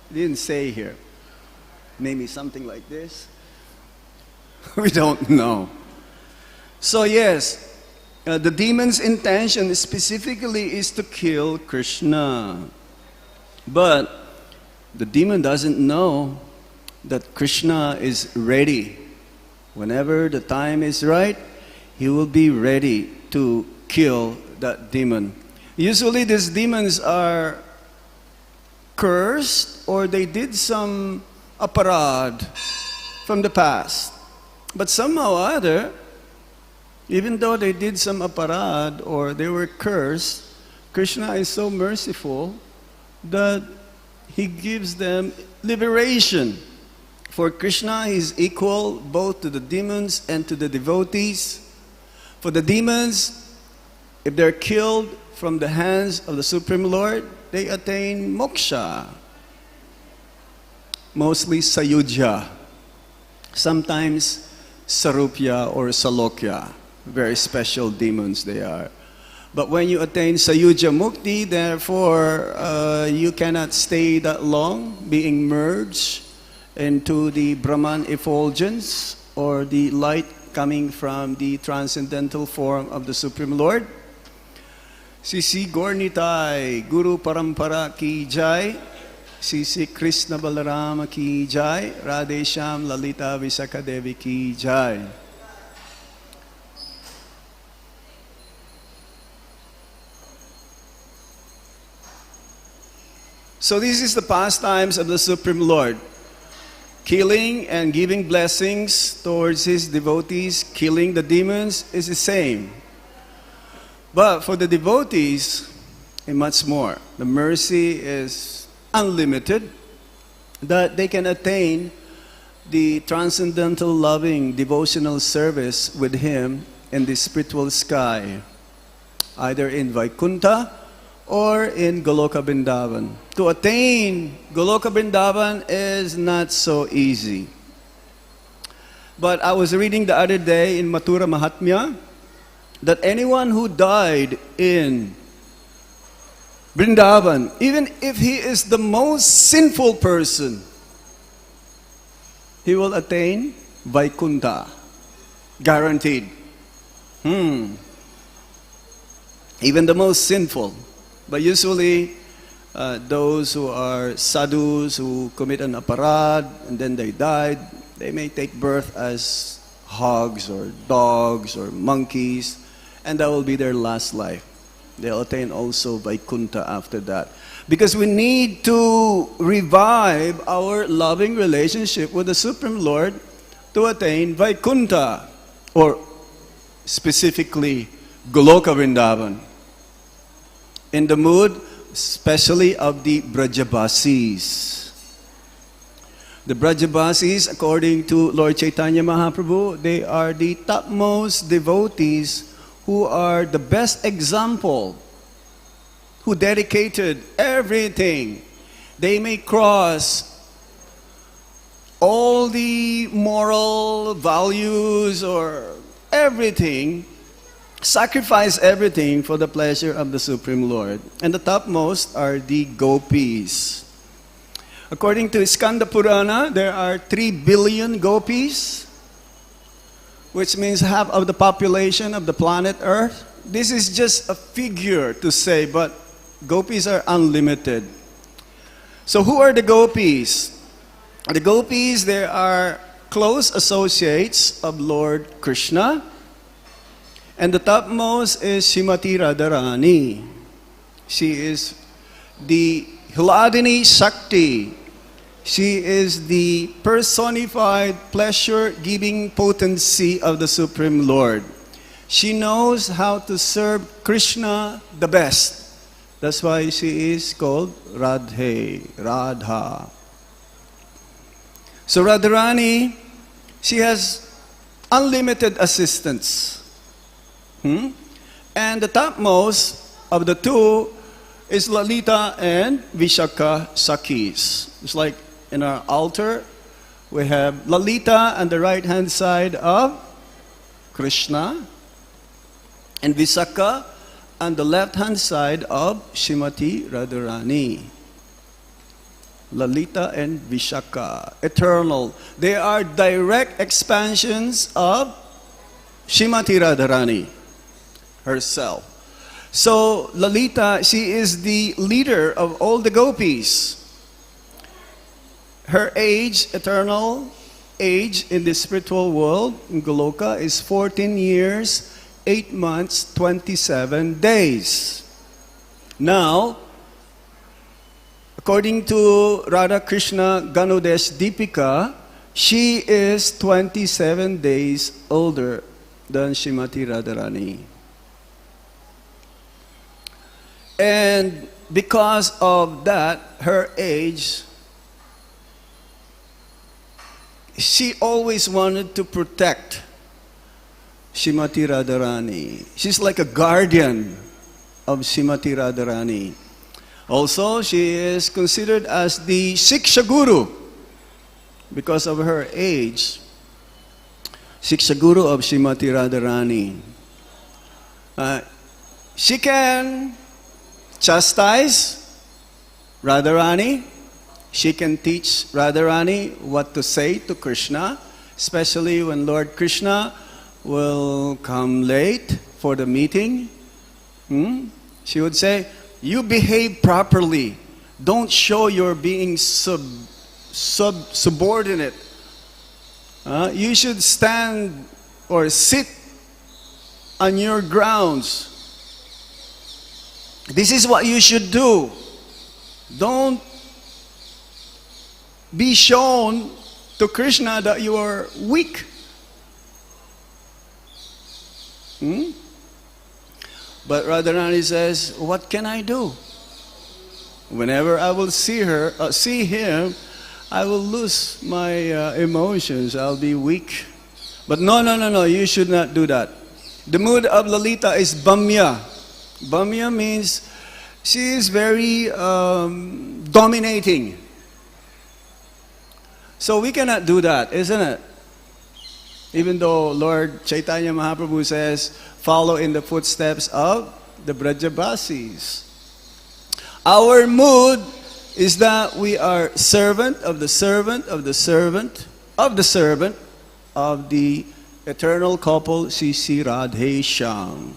He didn't say here. Maybe something like this. We don't know. So yes, the demon's intention specifically is to kill Krishna. But the demon doesn't know that Krishna is ready. Whenever the time is right, he will be ready to kill that demon. Usually these demons are cursed or they did some aparad from the past. But somehow or other, even though they did some aparad or they were cursed, Krishna is so merciful that he gives them liberation. For Krishna is equal both to the demons and to the devotees. For the demons, if they're killed from the hands of the Supreme Lord, they attain moksha. Mostly sayujya. Sometimes sarupya or salokya. Very special demons they are. But when you attain sayujya mukti, therefore you cannot stay that long being merged into the Brahman effulgence or the light coming from the transcendental form of the Supreme Lord. Sisi Gornitai Guru Parampara Ki Jai, Sisi Krishna Balarama Ki Jai, Radhe Shyam Lalita Visakha Devi Ki Jai. So this is the pastimes of the Supreme Lord. Killing and giving blessings towards his devotees, killing the demons is the same. But for the devotees, much more. The mercy is unlimited, that they can attain the transcendental loving devotional service with him in the spiritual sky, either in Vaikuntha or in Goloka Vrindavan. To attain Goloka Vrindavan is not so easy. But I was reading the other day in Mathura Mahatmya that anyone who died in Vrindavan, even if he is the most sinful person, he will attain Vaikuntha. Guaranteed. Even the most sinful. But usually, those who are sadhus who commit an aparad and then they died, they may take birth as hogs or dogs or monkeys, and that will be their last life. They'll attain also Vaikuntha after that. Because we need to revive our loving relationship with the Supreme Lord to attain Vaikuntha, or specifically Goloka Vrindavan. In the mood, especially of the Brajabasis. The Brajabasis, according to Lord Chaitanya Mahaprabhu, they are the topmost devotees who are the best example, who dedicated everything. They may cross all the moral values or everything, sacrifice everything for the pleasure of the Supreme Lord. And the topmost are the gopis. According to Skanda Purana, there are 3 billion gopis, which means half of the population of the planet Earth. This is just a figure to say, but gopis are unlimited. So who are the gopis? The gopis, they are close associates of Lord Krishna. And the topmost is Srimati Radharani. She is the Hladini Shakti. She is the personified pleasure-giving potency of the Supreme Lord. She knows how to serve Krishna the best. That's why she is called Radhe, Radha. So Radharani, she has unlimited assistance. And the topmost of the two is Lalita and Vishaka Sakis. It's like in our altar, we have Lalita on the right-hand side of Krishna, and Vishaka on the left-hand side of Srimati Radharani. Lalita and Vishaka, eternal. They are direct expansions of Srimati Radharani herself. So Lalita, she is the leader of all the gopis. Her age, eternal age in the spiritual world, in Goloka, is 14 years, 8 months, 27 days. Now, according to Radha Krishna Ganodesh Deepika, she is 27 days older than Srimati Radharani. And because of that, her age, she always wanted to protect Srimati Radharani. She's like a guardian of Srimati Radharani. Also, she is considered as the Shiksha Guru because of her age. Shiksha Guru of Srimati Radharani. She can chastise Radharani. She can teach Radharani what to say to Krishna, especially when Lord Krishna will come late for the meeting. She would say, you behave properly. Don't show your being subordinate. You should stand or sit on your grounds. This is what you should do. Don't be shown to Krishna that you are weak. But Radharani says, what can I do? Whenever I will see him, I will lose my emotions. I'll be weak. But no, you should not do that. The mood of Lalita is Bamya. Bamya means she is very dominating. So we cannot do that, isn't it? Even though Lord Chaitanya Mahaprabhu says, follow in the footsteps of the Brajabasis. Our mood is that we are servant of the servant of the servant of the servant of the eternal couple Sisi Radhe Shyam.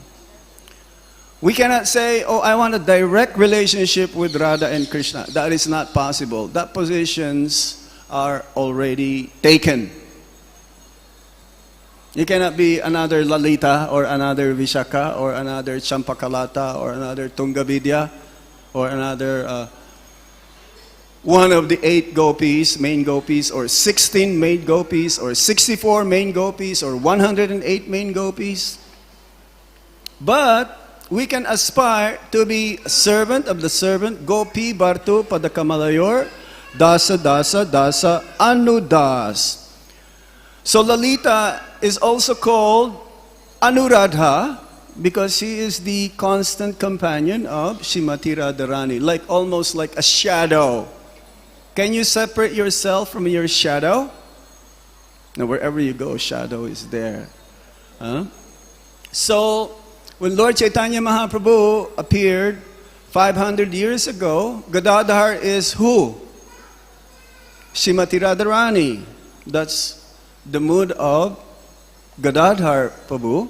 We cannot say, oh, I want a direct relationship with Radha and Krishna. That is not possible. That positions are already taken. You cannot be another Lalita or another Vishaka or another Champakalata or another Tungavidya or another one of the 8 gopis, main gopis, or 16 main gopis, or 64 main gopis, or 108 main gopis. But we can aspire to be a servant of the servant, Gopi Bartu Padakamalayur, Dasa Dasa Dasa Anudas. So Lalita is also called Anuradha because she is the constant companion of Srimati Radharani, almost like a shadow. Can you separate yourself from your shadow? Now, wherever you go, shadow is there. So, when Lord Chaitanya Mahaprabhu appeared 500 years ago, Gadadhar is who? Srimati Radharani. That's the mood of Gadadhar Prabhu.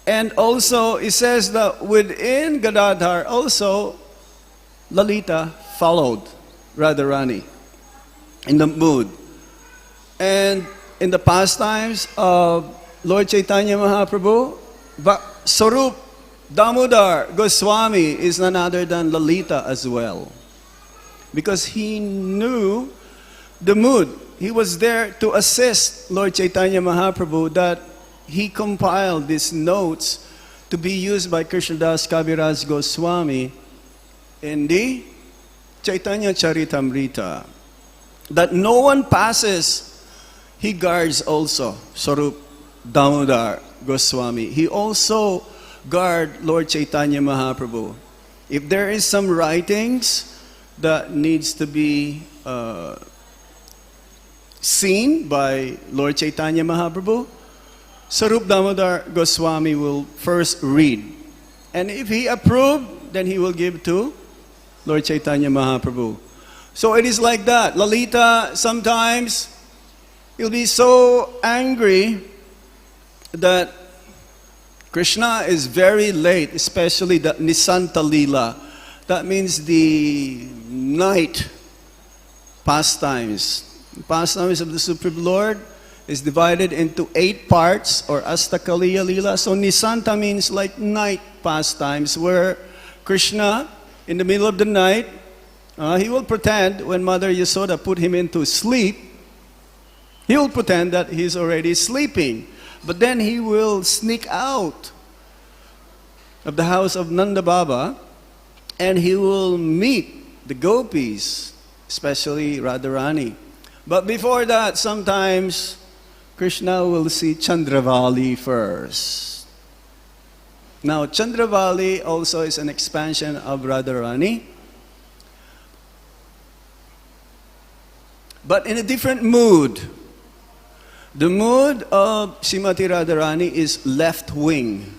And also, it says that within Gadadhar also, Lalita followed Radharani in the mood. And in the pastimes of Lord Chaitanya Mahaprabhu, But Sarup Damodar Goswami is none other than Lalita as well. Because he knew the mood. He was there to assist Lord Chaitanya Mahaprabhu, that he compiled these notes to be used by Krishnadas Kaviraj Goswami in the Chaitanya Charitamrita. That no one passes, he guards also Sarup Damodar Goswami. He also guard Lord Chaitanya Mahaprabhu. If there is some writings that needs to be seen by Lord Chaitanya Mahaprabhu, Sarup Damodar Goswami will first read. And if he approved, then he will give to Lord Chaitanya Mahaprabhu. So it is like that. Lalita, sometimes he'll be so angry that Krishna is very late, especially the Nisanta Lila. That means the night pastimes. The pastimes of the Supreme Lord is divided into 8 parts, or Astakaliya Lila. So Nisanta means like night pastimes, where Krishna, in the middle of the night, he will pretend, when Mother Yasoda put him into sleep, he will pretend that he's already sleeping. But then he will sneak out of the house of Nanda Baba, and he will meet the gopis, especially Radharani. But before that, sometimes Krishna will see Chandravali first. Now, Chandravali also is an expansion of Radharani, but in a different mood. The mood of Srimati Radharani is left wing,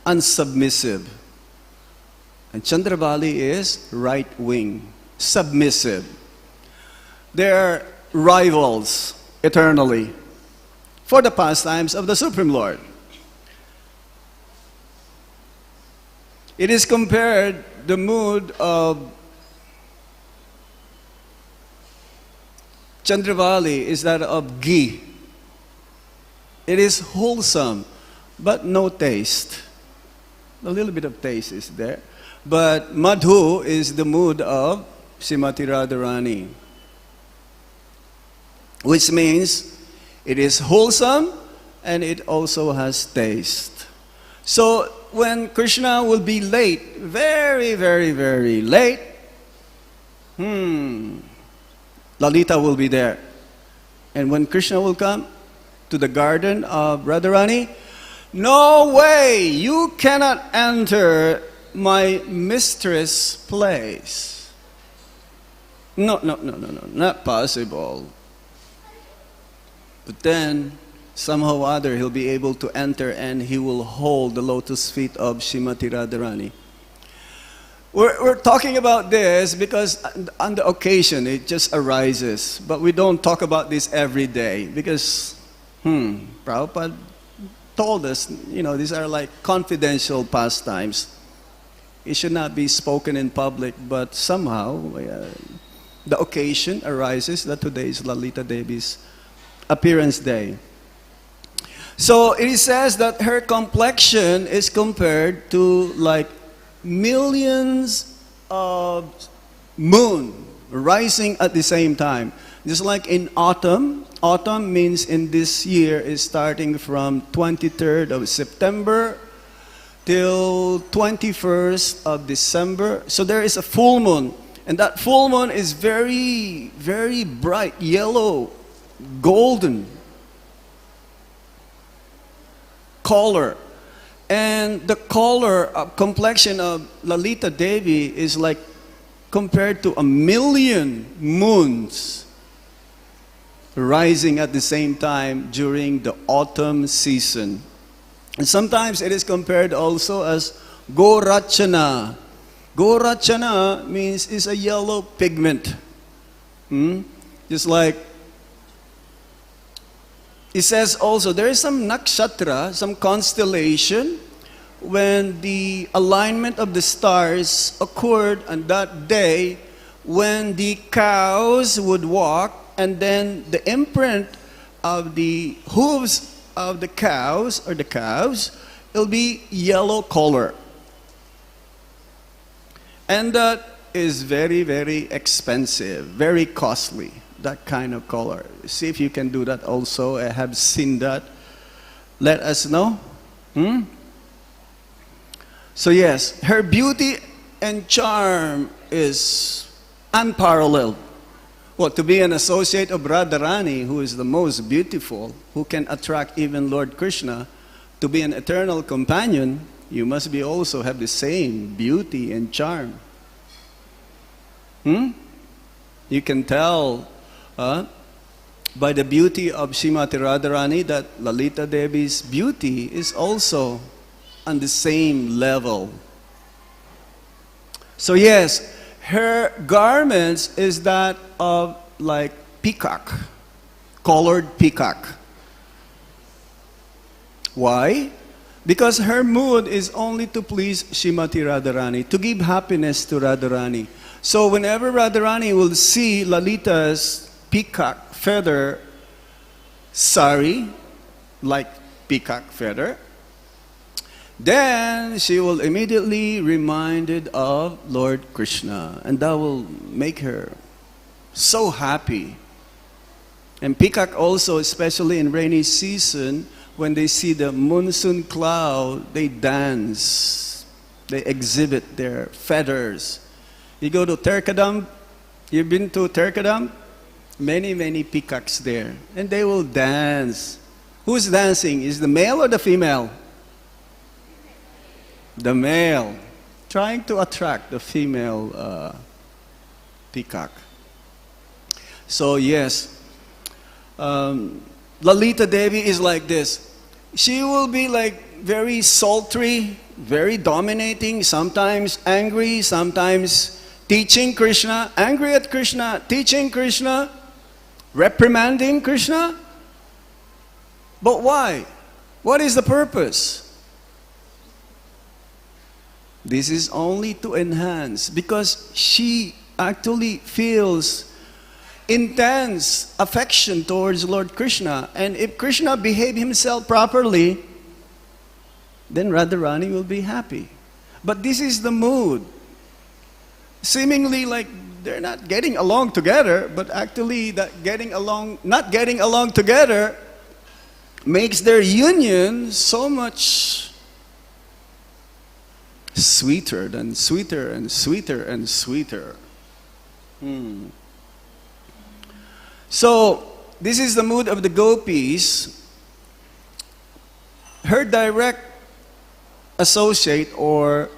unsubmissive. And Chandravali is right wing, submissive. They are rivals eternally for the pastimes of the Supreme Lord. It is compared, the mood of Chandravali is that of ghee. It is wholesome, but no taste. A little bit of taste is there. But madhu is the mood of Srimati Radharani, which means it is wholesome and it also has taste. So when Krishna will be late, very, very, very late, Lalita will be there. And when Krishna will come to the garden of Radharani, no way, you cannot enter my mistress' place. No, not possible. But then, somehow or other, he'll be able to enter and he will hold the lotus feet of Srimati Radharani. We're talking about this because on the occasion it just arises. But we don't talk about this every day because, Prabhupada told us, these are like confidential pastimes. It should not be spoken in public, but somehow the occasion arises that today is Lalita Devi's appearance day. So it says that her complexion is compared to like millions of moon rising at the same time. Just like in autumn. Autumn means in this year is starting from 23rd of September till 21st of December. So there is a full moon. And that full moon is very, very bright, yellow, golden color. And the color complexion of Lalita Devi is like compared to 1,000,000 moons rising at the same time during the autumn season. And sometimes it is compared also as Gorachana. Gorachana means is a yellow pigment. Just like it says also, there is some nakshatra, some constellation, when the alignment of the stars occurred on that day when the cows would walk, and then the imprint of the hooves of the cows or the calves, it'll be yellow color. And that is very, very expensive, very costly, that kind of color. See if you can do that also. I have seen that. Let us know. So yes, her beauty and charm is unparalleled. Well, to be an associate of Radharani, who is the most beautiful, who can attract even Lord Krishna, to be an eternal companion, you must be also have the same beauty and charm. You can tell by the beauty of Srimati Radharani that Lalita Devi's beauty is also on the same level. So yes, her garments is that of like peacock, colored peacock. Why? Because her mood is only to please Srimati Radharani, to give happiness to Radharani. So whenever Radharani will see Lalita's peacock feather sari, like peacock feather, then she will immediately reminded of Lord Krishna, and that will make her so happy. And peacock also, especially in rainy season, when they see the monsoon cloud, they dance, they exhibit their feathers. You go to Terkadam, you've been to Terkadam? Many peacocks there, and they will dance. Who's dancing? Is the male or the female? The male, trying to attract the female peacock. So yes, Lalita Devi is like this. She will be like very sultry, very dominating, sometimes angry, sometimes teaching Krishna, angry at Krishna, teaching Krishna, reprimanding Krishna. But why? What is the purpose? This is only to enhance, because she actually feels intense affection towards Lord Krishna. And if Krishna behave himself properly, then Radharani will be happy. But this is the mood. Seemingly like they're not getting along together, but actually that not getting along together makes their union so much sweeter and sweeter and sweeter and sweeter. So, this is the mood of the gopis. Her direct associate or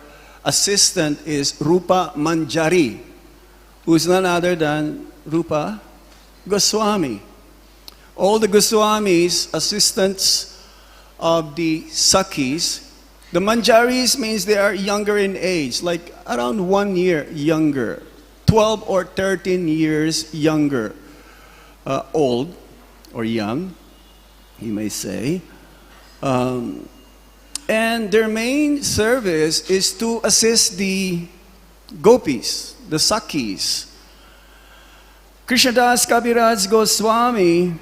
assistant is Rupa Manjari, who is none other than Rupa Goswami. All the Goswamis, assistants of the Sakhis, the Manjaris means they are younger in age, like around 1 year younger, 12 or 13 years younger, old or young, you may say. And their main service is to assist the gopis, the Sakhis. Krishnadas Kaviraj Goswami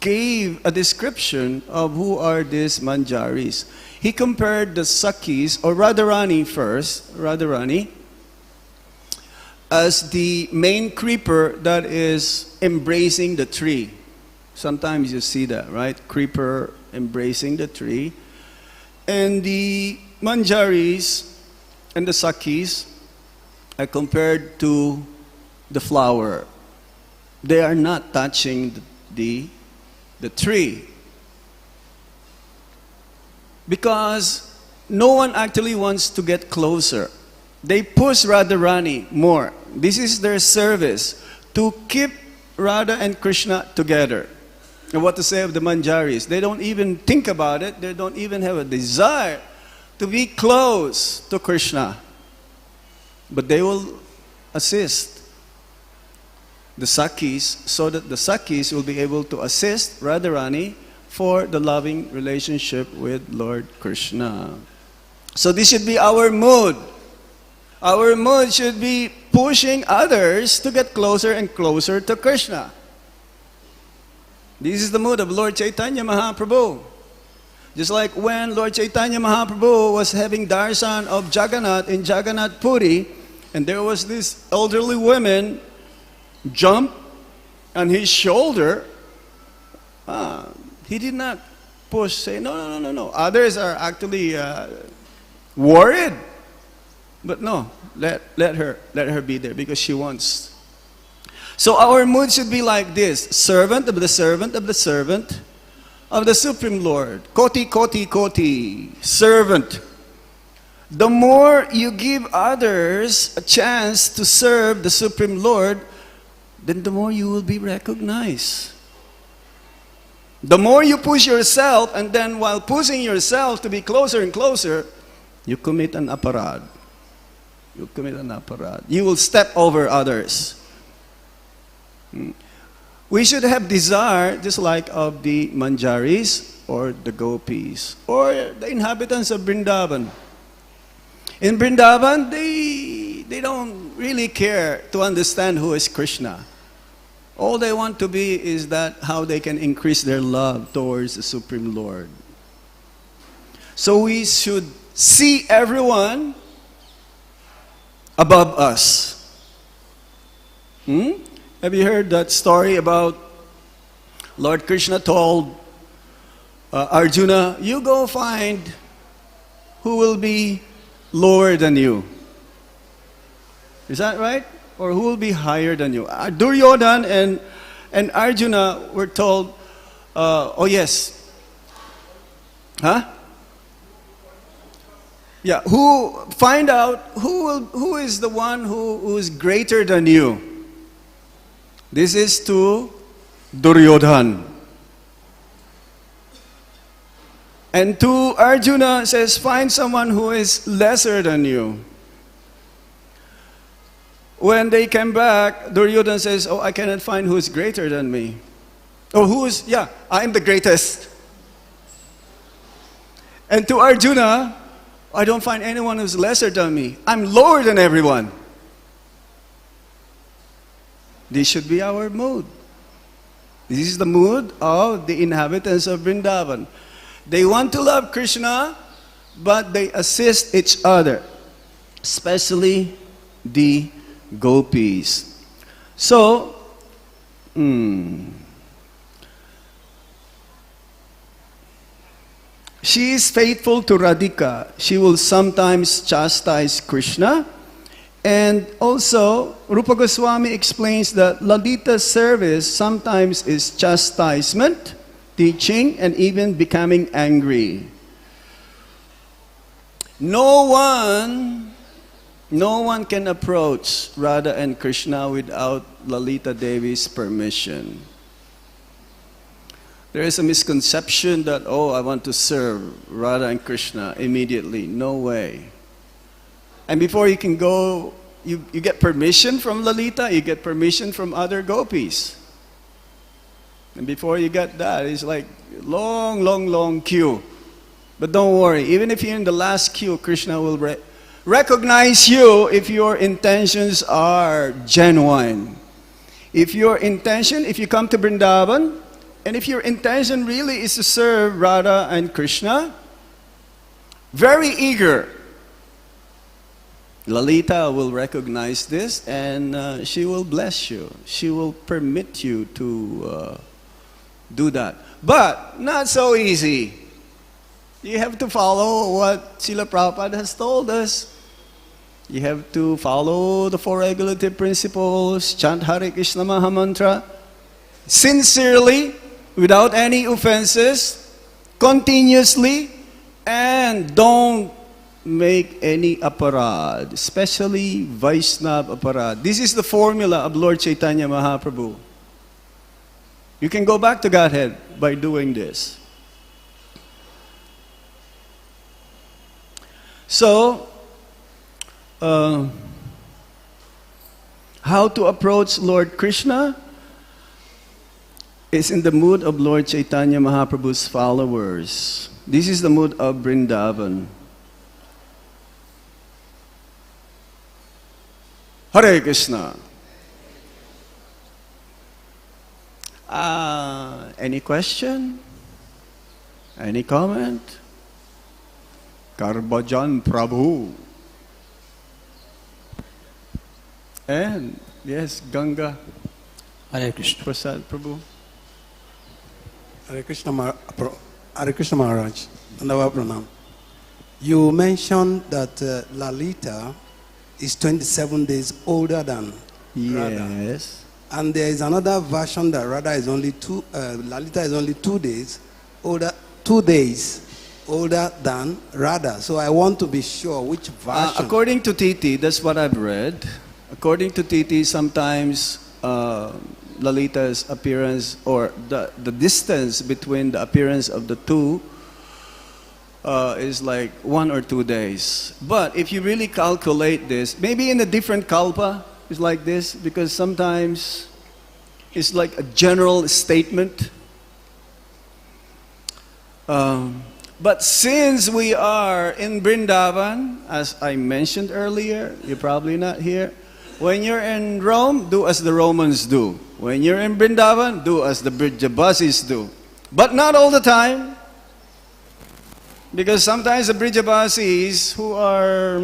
gave a description of who are these Manjaris. He compared the Sakhis, or Radharani first, Radharani, as the main creeper that is embracing the tree. Sometimes you see that, right? Creeper embracing the tree. And the Manjaris and the Sakhis are compared to the flower. They are not touching the tree. Because no one actually wants to get closer. They push Radharani more. This is their service, to keep Radha and Krishna together. And what to say of the Manjaris? They don't even think about it. They don't even have a desire to be close to Krishna. But they will assist the Sakhis, so that the Sakhis will be able to assist Radharani for the loving relationship with Lord Krishna. So this should be our mood. Our mood should be pushing others to get closer and closer to Krishna. This is the mood of Lord Chaitanya Mahaprabhu. Just like when Lord Chaitanya Mahaprabhu was having darshan of Jagannath in Jagannath Puri, and there was this elderly woman jump on his shoulder, he did not push, say, no. Others are actually worried. But no, let her be there because she wants. So our mood should be like this: servant of the servant of the servant of the Supreme Lord. Koti, koti, koti. Servant. The more you give others a chance to serve the Supreme Lord, then the more you will be recognized. The more you push yourself, and then while pushing yourself to be closer and closer, you commit an aparad. You commit an aparad. You will step over others. We should have desire, just like of the Manjaris or the Gopis or the inhabitants of Vrindavan. In Vrindavan, they don't really care to understand who is Krishna. All they want to be is that how they can increase their love towards the Supreme Lord. So we should see everyone above us. Have you heard that story about Lord Krishna told Arjuna, you go find who will be lower than you. Is that right? Or who will be higher than you? Duryodhan and Arjuna were told, oh yes. Huh? Yeah, find out who is the one who is greater than you. This is to Duryodhan. And to Arjuna says, find someone who is lesser than you. When they came back, Duryodhan says, oh, I cannot find who is greater than me. Oh, I'm the greatest. And to Arjuna, I don't find anyone who's lesser than me. I'm lower than everyone. This should be our mood. This is the mood of the inhabitants of Vrindavan. They want to love Krishna, but they assist each other, especially the gopis. So, she is faithful to Radhika. She will sometimes chastise Krishna. And also, Rupa Goswami explains that Lalita's service sometimes is chastisement, teaching, and even becoming angry. No one can approach Radha and Krishna without Lalita Devi's permission. There is a misconception that, I want to serve Radha and Krishna immediately. No way. And before you can go, you get permission from Lalita, you get permission from other gopis. And before you get that, it's like long queue. But don't worry, even if you're in the last queue, Krishna will recognize you if your intentions are genuine. If you come to Vrindavan, and if your intention really is to serve Radha and Krishna, very eager, Lalita will recognize this and she will bless you. She will permit you to do that. But not so easy. You have to follow what Srila Prabhupada has told us. You have to follow the four regulative principles, chant Hare Krishna Maha Mantra, sincerely, without any offenses, continuously, and don't make any aparad, especially Vaishnava aparad. This is the formula of Lord Chaitanya Mahaprabhu. You can go back to Godhead by doing this. So, how to approach Lord Krishna is in the mood of Lord Chaitanya Mahaprabhu's followers. This is the mood of Vrindavan. Hare Krishna. Any question? Any comment? Karbajan Prabhu. And yes, Ganga Hare Krishna. Prasad Prabhu. Hare Krishna, Hare Krishna Maharaj. Nava Pranam. You mentioned that Lalita is 27 days older than Radha. Yes. And there is another version that Radha is only Lalita is only 2 days older than Radha. So I want to be sure which version. According to Titi, that's what I've read. According to Titi, sometimes Lalita's appearance or the distance between the appearance of the two is like 1 or 2 days. But if you really calculate this, maybe in a different kalpa, it's like this, because sometimes it's like a general statement. But since we are in Vrindavan, as I mentioned earlier, you're probably not here. When you're in Rome, do as the Romans do. When you're in Vrindavan, do as the Brijabasis do. But not all the time. Because sometimes the Brijabasis who are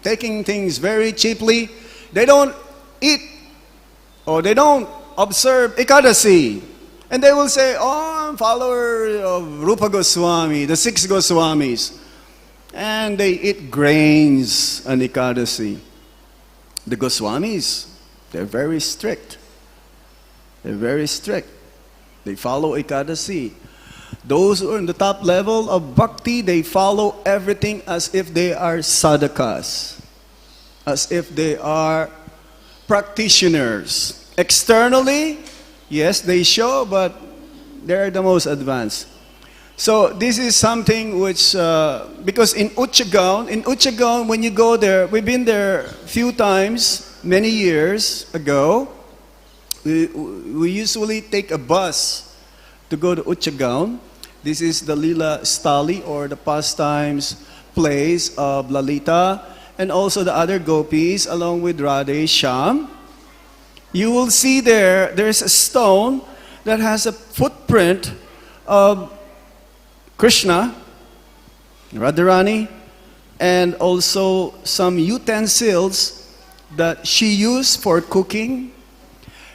taking things very cheaply, they don't eat or they don't observe Ekadasi. And they will say, oh, I'm a follower of Rupa Goswami, the 6 Goswamis. And they eat grains on Ekadasi. The Goswamis, they're very strict. They're very strict. They follow Ekadasi. Those who are in the top level of bhakti, they follow everything as if they are sadhakas, as if they are practitioners. Externally, yes, they show, but they're the most advanced. So this is something which, because in Uchagan, when you go there, we've been there a few times, many years ago. We usually take a bus to go to Uchagan. This is the Lila Stali, or the pastimes place of Lalita, and also the other gopis along with Radhe Shyam. You will see there's a stone that has a footprint of Krishna, Radharani, and also some utensils that she used for cooking.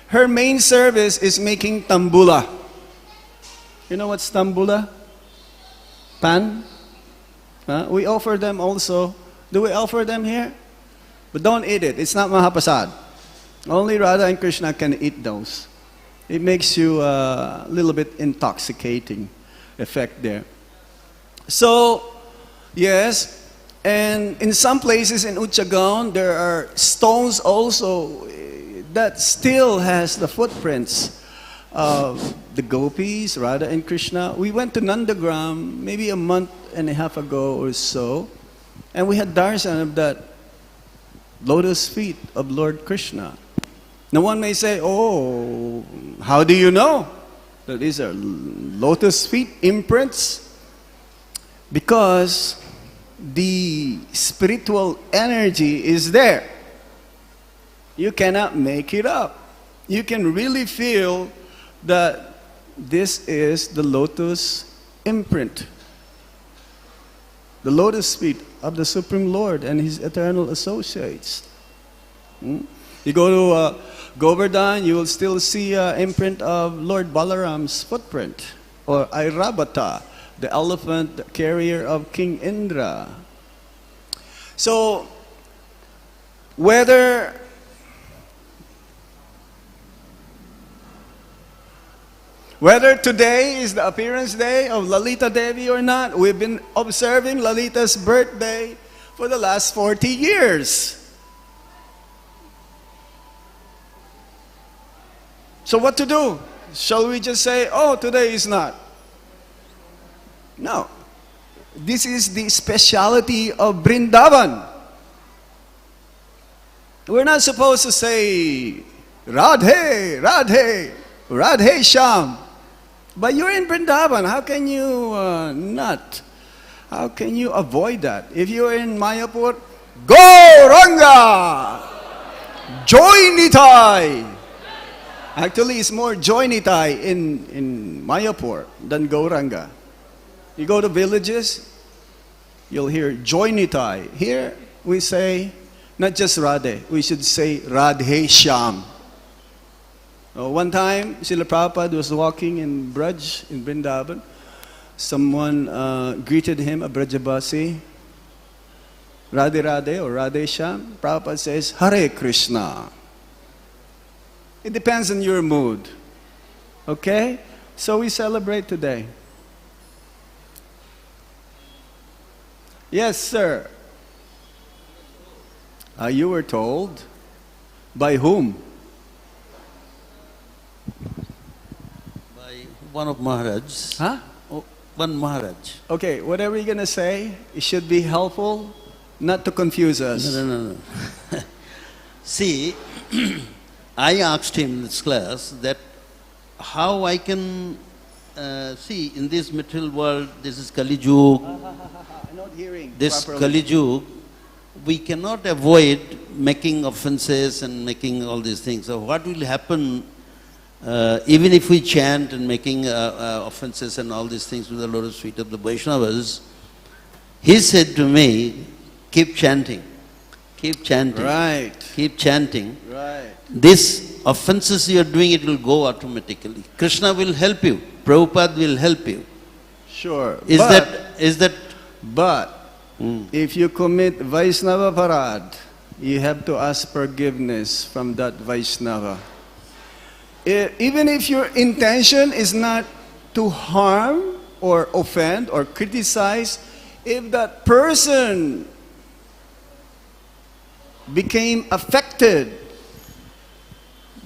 Her main service is making tambula. You know what's tambula? Pan? We offer them also. Do we offer them here? But don't eat it. It's not Mahapasad. Only Radha and Krishna can eat those. It makes you a little bit intoxicating effect there. So, yes, and in some places in Uchagan, there are stones also that still has the footprints of the gopis, Radha and Krishna. We went to Nandagram maybe a month and a half ago or so, and we had darshan of that lotus feet of Lord Krishna. Now one may say, oh, how do you know that these are lotus feet imprints? Because the spiritual energy is there. You cannot make it up. You can really feel that this is the lotus imprint, the lotus feet of the Supreme Lord and His eternal associates. You go to Govardhan, you will still see an imprint of Lord Balaram's footprint, or Airavata, the elephant carrier of King Indra. So, whether today is the appearance day of Lalita Devi or not, we've been observing Lalita's birthday for the last 40 years. So what to do? Shall we just say, oh, today is not? No. This is the speciality of Vrindavan. We're not supposed to say, Radhe, Radhe, Radhe Shyam. But you're in Vrindavan. How can you not? How can you avoid that? If you're in Mayapur, Gauranga, Joy Nitai, Actually, it's more joy nitai in Mayapur than Gauranga. You go to villages, you'll hear joy nitai. Here, we say, not just Radhe, we should say Radhe Shyam. One time, Srila Prabhupada was walking in Braj, in Vrindavan. Someone greeted him, a Brajabasi, Radhe Radhe or Radhe Shyam. Prabhupada says, Hare Krishna. It depends on your mood. Okay? So we celebrate today. Yes, sir. You were told. By whom? By one of Maharajs. Huh? Oh, one Maharaj. Okay, whatever you're going to say, it should be helpful, not to confuse us. No. See, I asked him in this class that how I can see in this material world, this is Kali Yuga, I'm not hearing this properly. Kali Yuga, we cannot avoid making offenses and making all these things. So what will happen even if we chant and making offenses and all these things with the lotus feet of the Vaishnavas? He said to me, keep chanting. Keep chanting. Right. Keep chanting. Right. These offenses you are doing, it will go automatically. Krishna will help you. Prabhupada will help you. Sure. Is that? But if you commit Vaishnava Parad, you have to ask forgiveness from that Vaishnava. Even if your intention is not to harm or offend or criticize, if that person became affected,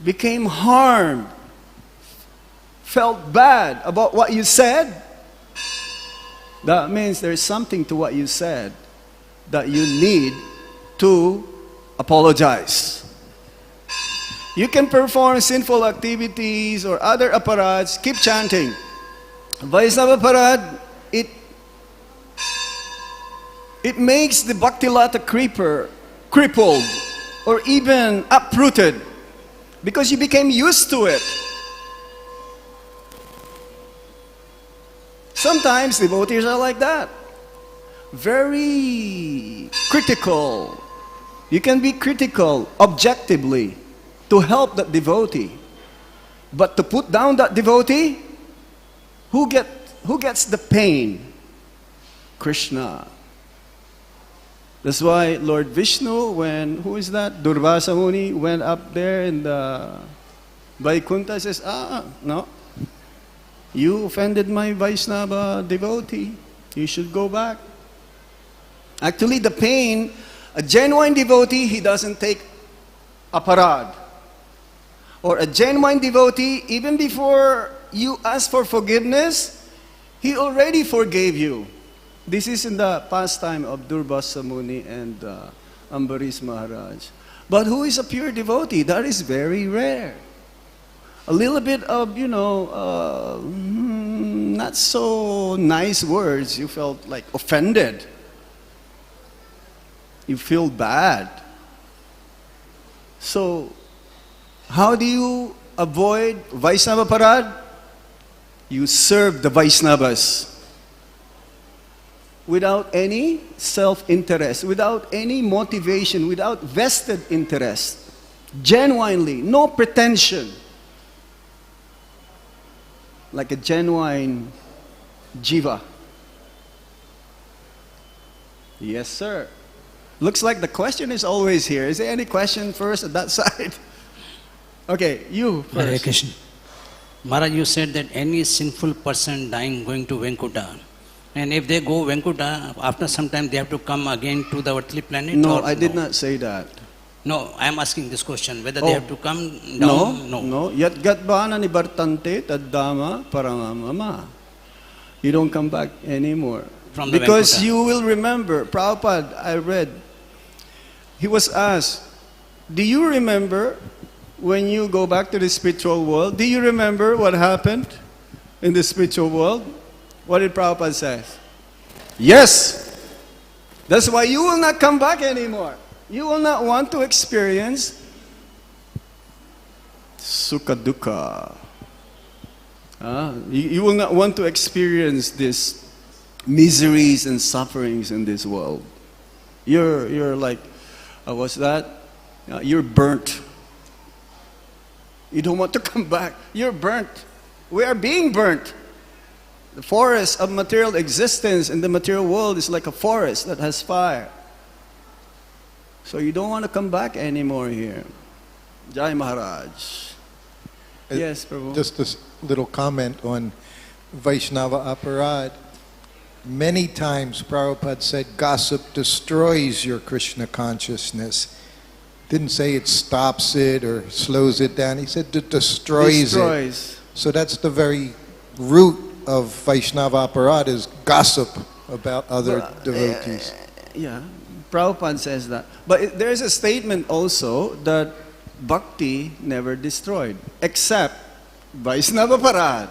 became harmed, felt bad about what you said, that means there's something to what you said that you need to apologize. You can perform sinful activities or other aparads, keep chanting. Vaisnava parad, it makes the Bhakti-lata creeper crippled or even uprooted because you became used to it. Sometimes devotees are like that. Very critical. You can be critical objectively to help that devotee. But to put down that devotee, who gets the pain? Krishna. That's why Lord Vishnu, who is that? Durvasa Muni went up there in the Vaikuntha, says, no. You offended my Vaishnava devotee. You should go back. Actually, the pain, a genuine devotee, he doesn't take aparad. Or a genuine devotee, even before you ask for forgiveness, he already forgave you. This is in the pastime of Durvasa Muni and Ambarish Maharaj. But who is a pure devotee? That is very rare. A little bit of, not so nice words, you felt like offended. You feel bad. So, how do you avoid Vaishnava Parad? You serve the Vaishnavas without any self-interest, without any motivation, without vested interest. Genuinely, no pretension. Like a genuine jiva. Yes, sir. Looks like the question is always here. Is there any question first at that side? Okay, you first. Hare Krishna. Maharaj, you said that any sinful person dying going to Venkuta, and if they go Venkuta, after some time they have to come again to the earthly planet? No, I did not say that. No, I am asking this question, whether they have to come down? No. Yat gatbana nibartante taddama paramamama. You don't come back anymore. From the because Venkuta. you will remember, Prabhupada, I read, he was asked, do you remember when you go back to the spiritual world? Do you remember what happened in the spiritual world? What did Prabhupada say? Yes. That's why you will not come back anymore. You will not want to experience sukha dukkha. You will not want to experience these miseries and sufferings in this world. You're like, what's that? You're burnt. You don't want to come back. You're burnt. We are being burnt. The forest of material existence in the material world is like a forest that has fire. So you don't want to come back anymore here. Jai Maharaj. Yes, Prabhu. Just a little comment on Vaishnava aparad. Many times Prabhupada said gossip destroys your Krishna consciousness. Didn't say it stops it or slows it down. He said it destroys it. So that's the very root of Vaishnava aparad, is gossip about other devotees. Yeah, Prabhupada says that. But there's a statement also that bhakti never destroyed, except Vaishnava aparad.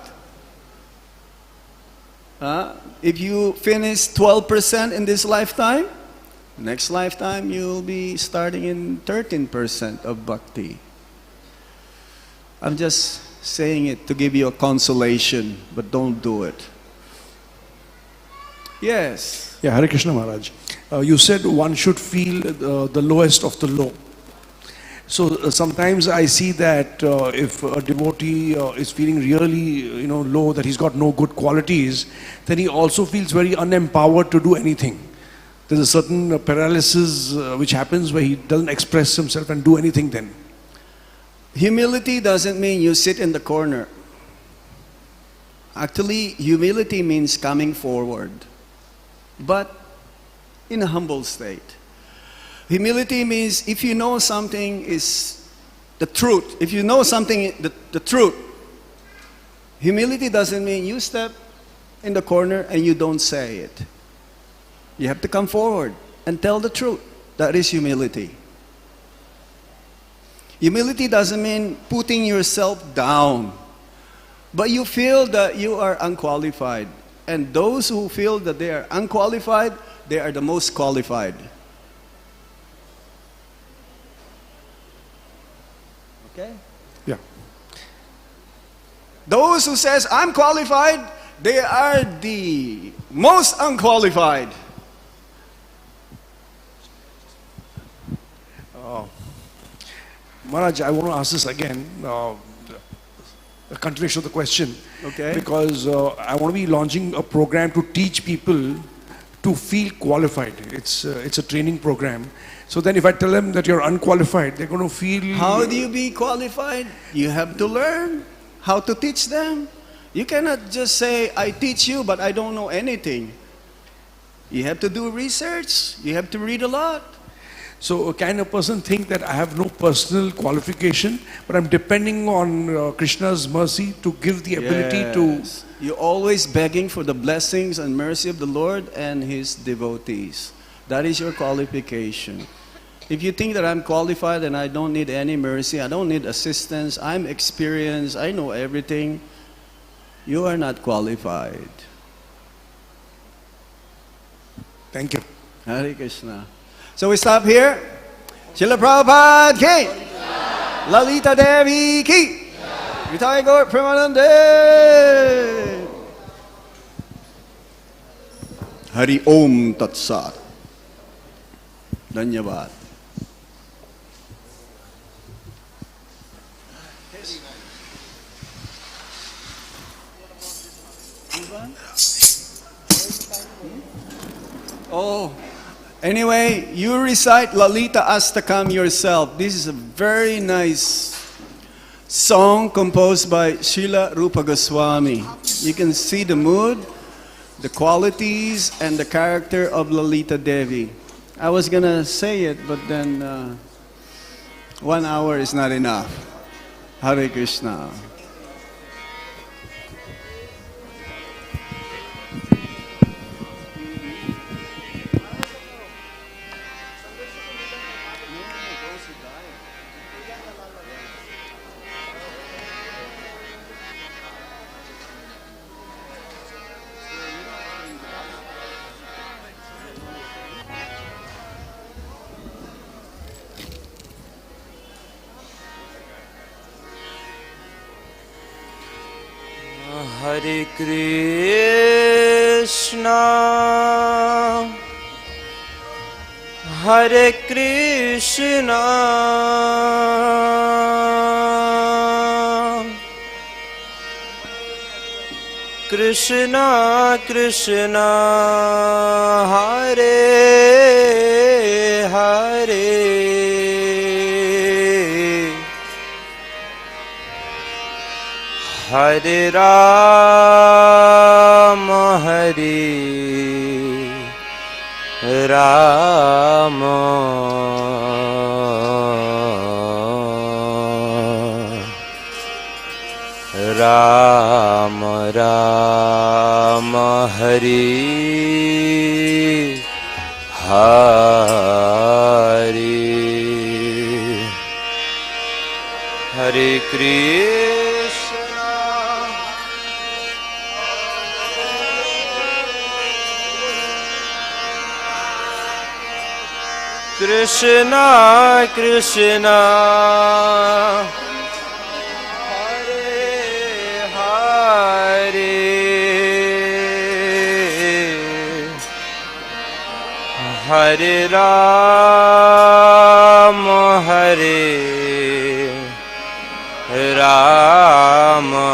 If you finish 12% in this lifetime, next lifetime you'll be starting in 13% of bhakti. I'm just saying it to give you a consolation, but don't do it. Yes. Yeah, Hare Krishna Maharaj. You said one should feel the lowest of the low. So sometimes I see that if a devotee is feeling really, low, that he's got no good qualities, then he also feels very unempowered to do anything. There's a certain paralysis which happens where he doesn't express himself and do anything then. Humility doesn't mean you sit in the corner. Actually, humility means coming forward, but in a humble state. Humility means if you know something is the truth, if you know something, the truth. Humility doesn't mean you step in the corner and you don't say it. You have to come forward and tell the truth. That is humility. Humility doesn't mean putting yourself down, but you feel that you are unqualified. And those who feel that they are unqualified, they are the most qualified. Okay? Yeah. Those who says, I'm qualified, they are the most unqualified. Maharaj, I want to ask this again, a continuation of the question. Okay. Because I want to be launching a program to teach people to feel qualified. It's a training program. So then if I tell them that you're unqualified, they're going to feel... How do you be qualified? You have to learn how to teach them. You cannot just say, I teach you, but I don't know anything. You have to do research. You have to read a lot. So can a person think that I have no personal qualification, but I'm depending on Krishna's mercy to give the ability to... You're always begging for the blessings and mercy of the Lord and His devotees. That is your qualification. If you think that I'm qualified and I don't need any mercy, I don't need assistance, I'm experienced, I know everything, you are not qualified. Thank you. Hare Krishna. So we stop here. Srila Prabhupada ki. Lalita Devi ki. Vitai Gaur Premanande. Hari Om Tat Sat. Dhanyavad. Oh. Anyway, you recite Lalita Astakam yourself. This is a very nice song composed by Srila Rupa Goswami. You can see the mood, the qualities, and the character of Lalita Devi. I was gonna say it, but then 1 hour is not enough. Hare Krishna. Hare Krishna, Hare Krishna, Krishna Krishna, Hare Hare, Hare Rama, Hare Rama, Rama Rama, Hare Hare, Hare Krishna, Krishna Krishna, Hare Hare, Hare Rama, Hare Rama,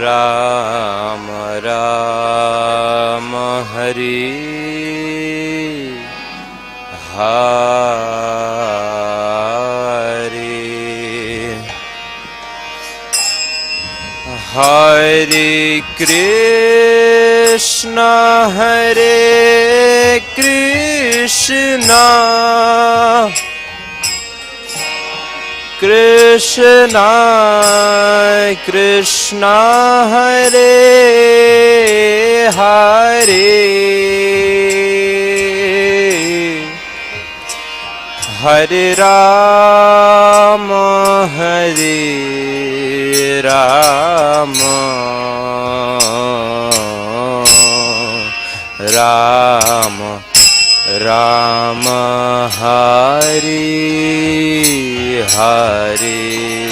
Rama Rama, Hare Hare, Hare Krishna, Hare Krishna, Krishna Krishna, Hare Hare, Hare Rama, Hare Rama, Rama Rama, Hare Hare.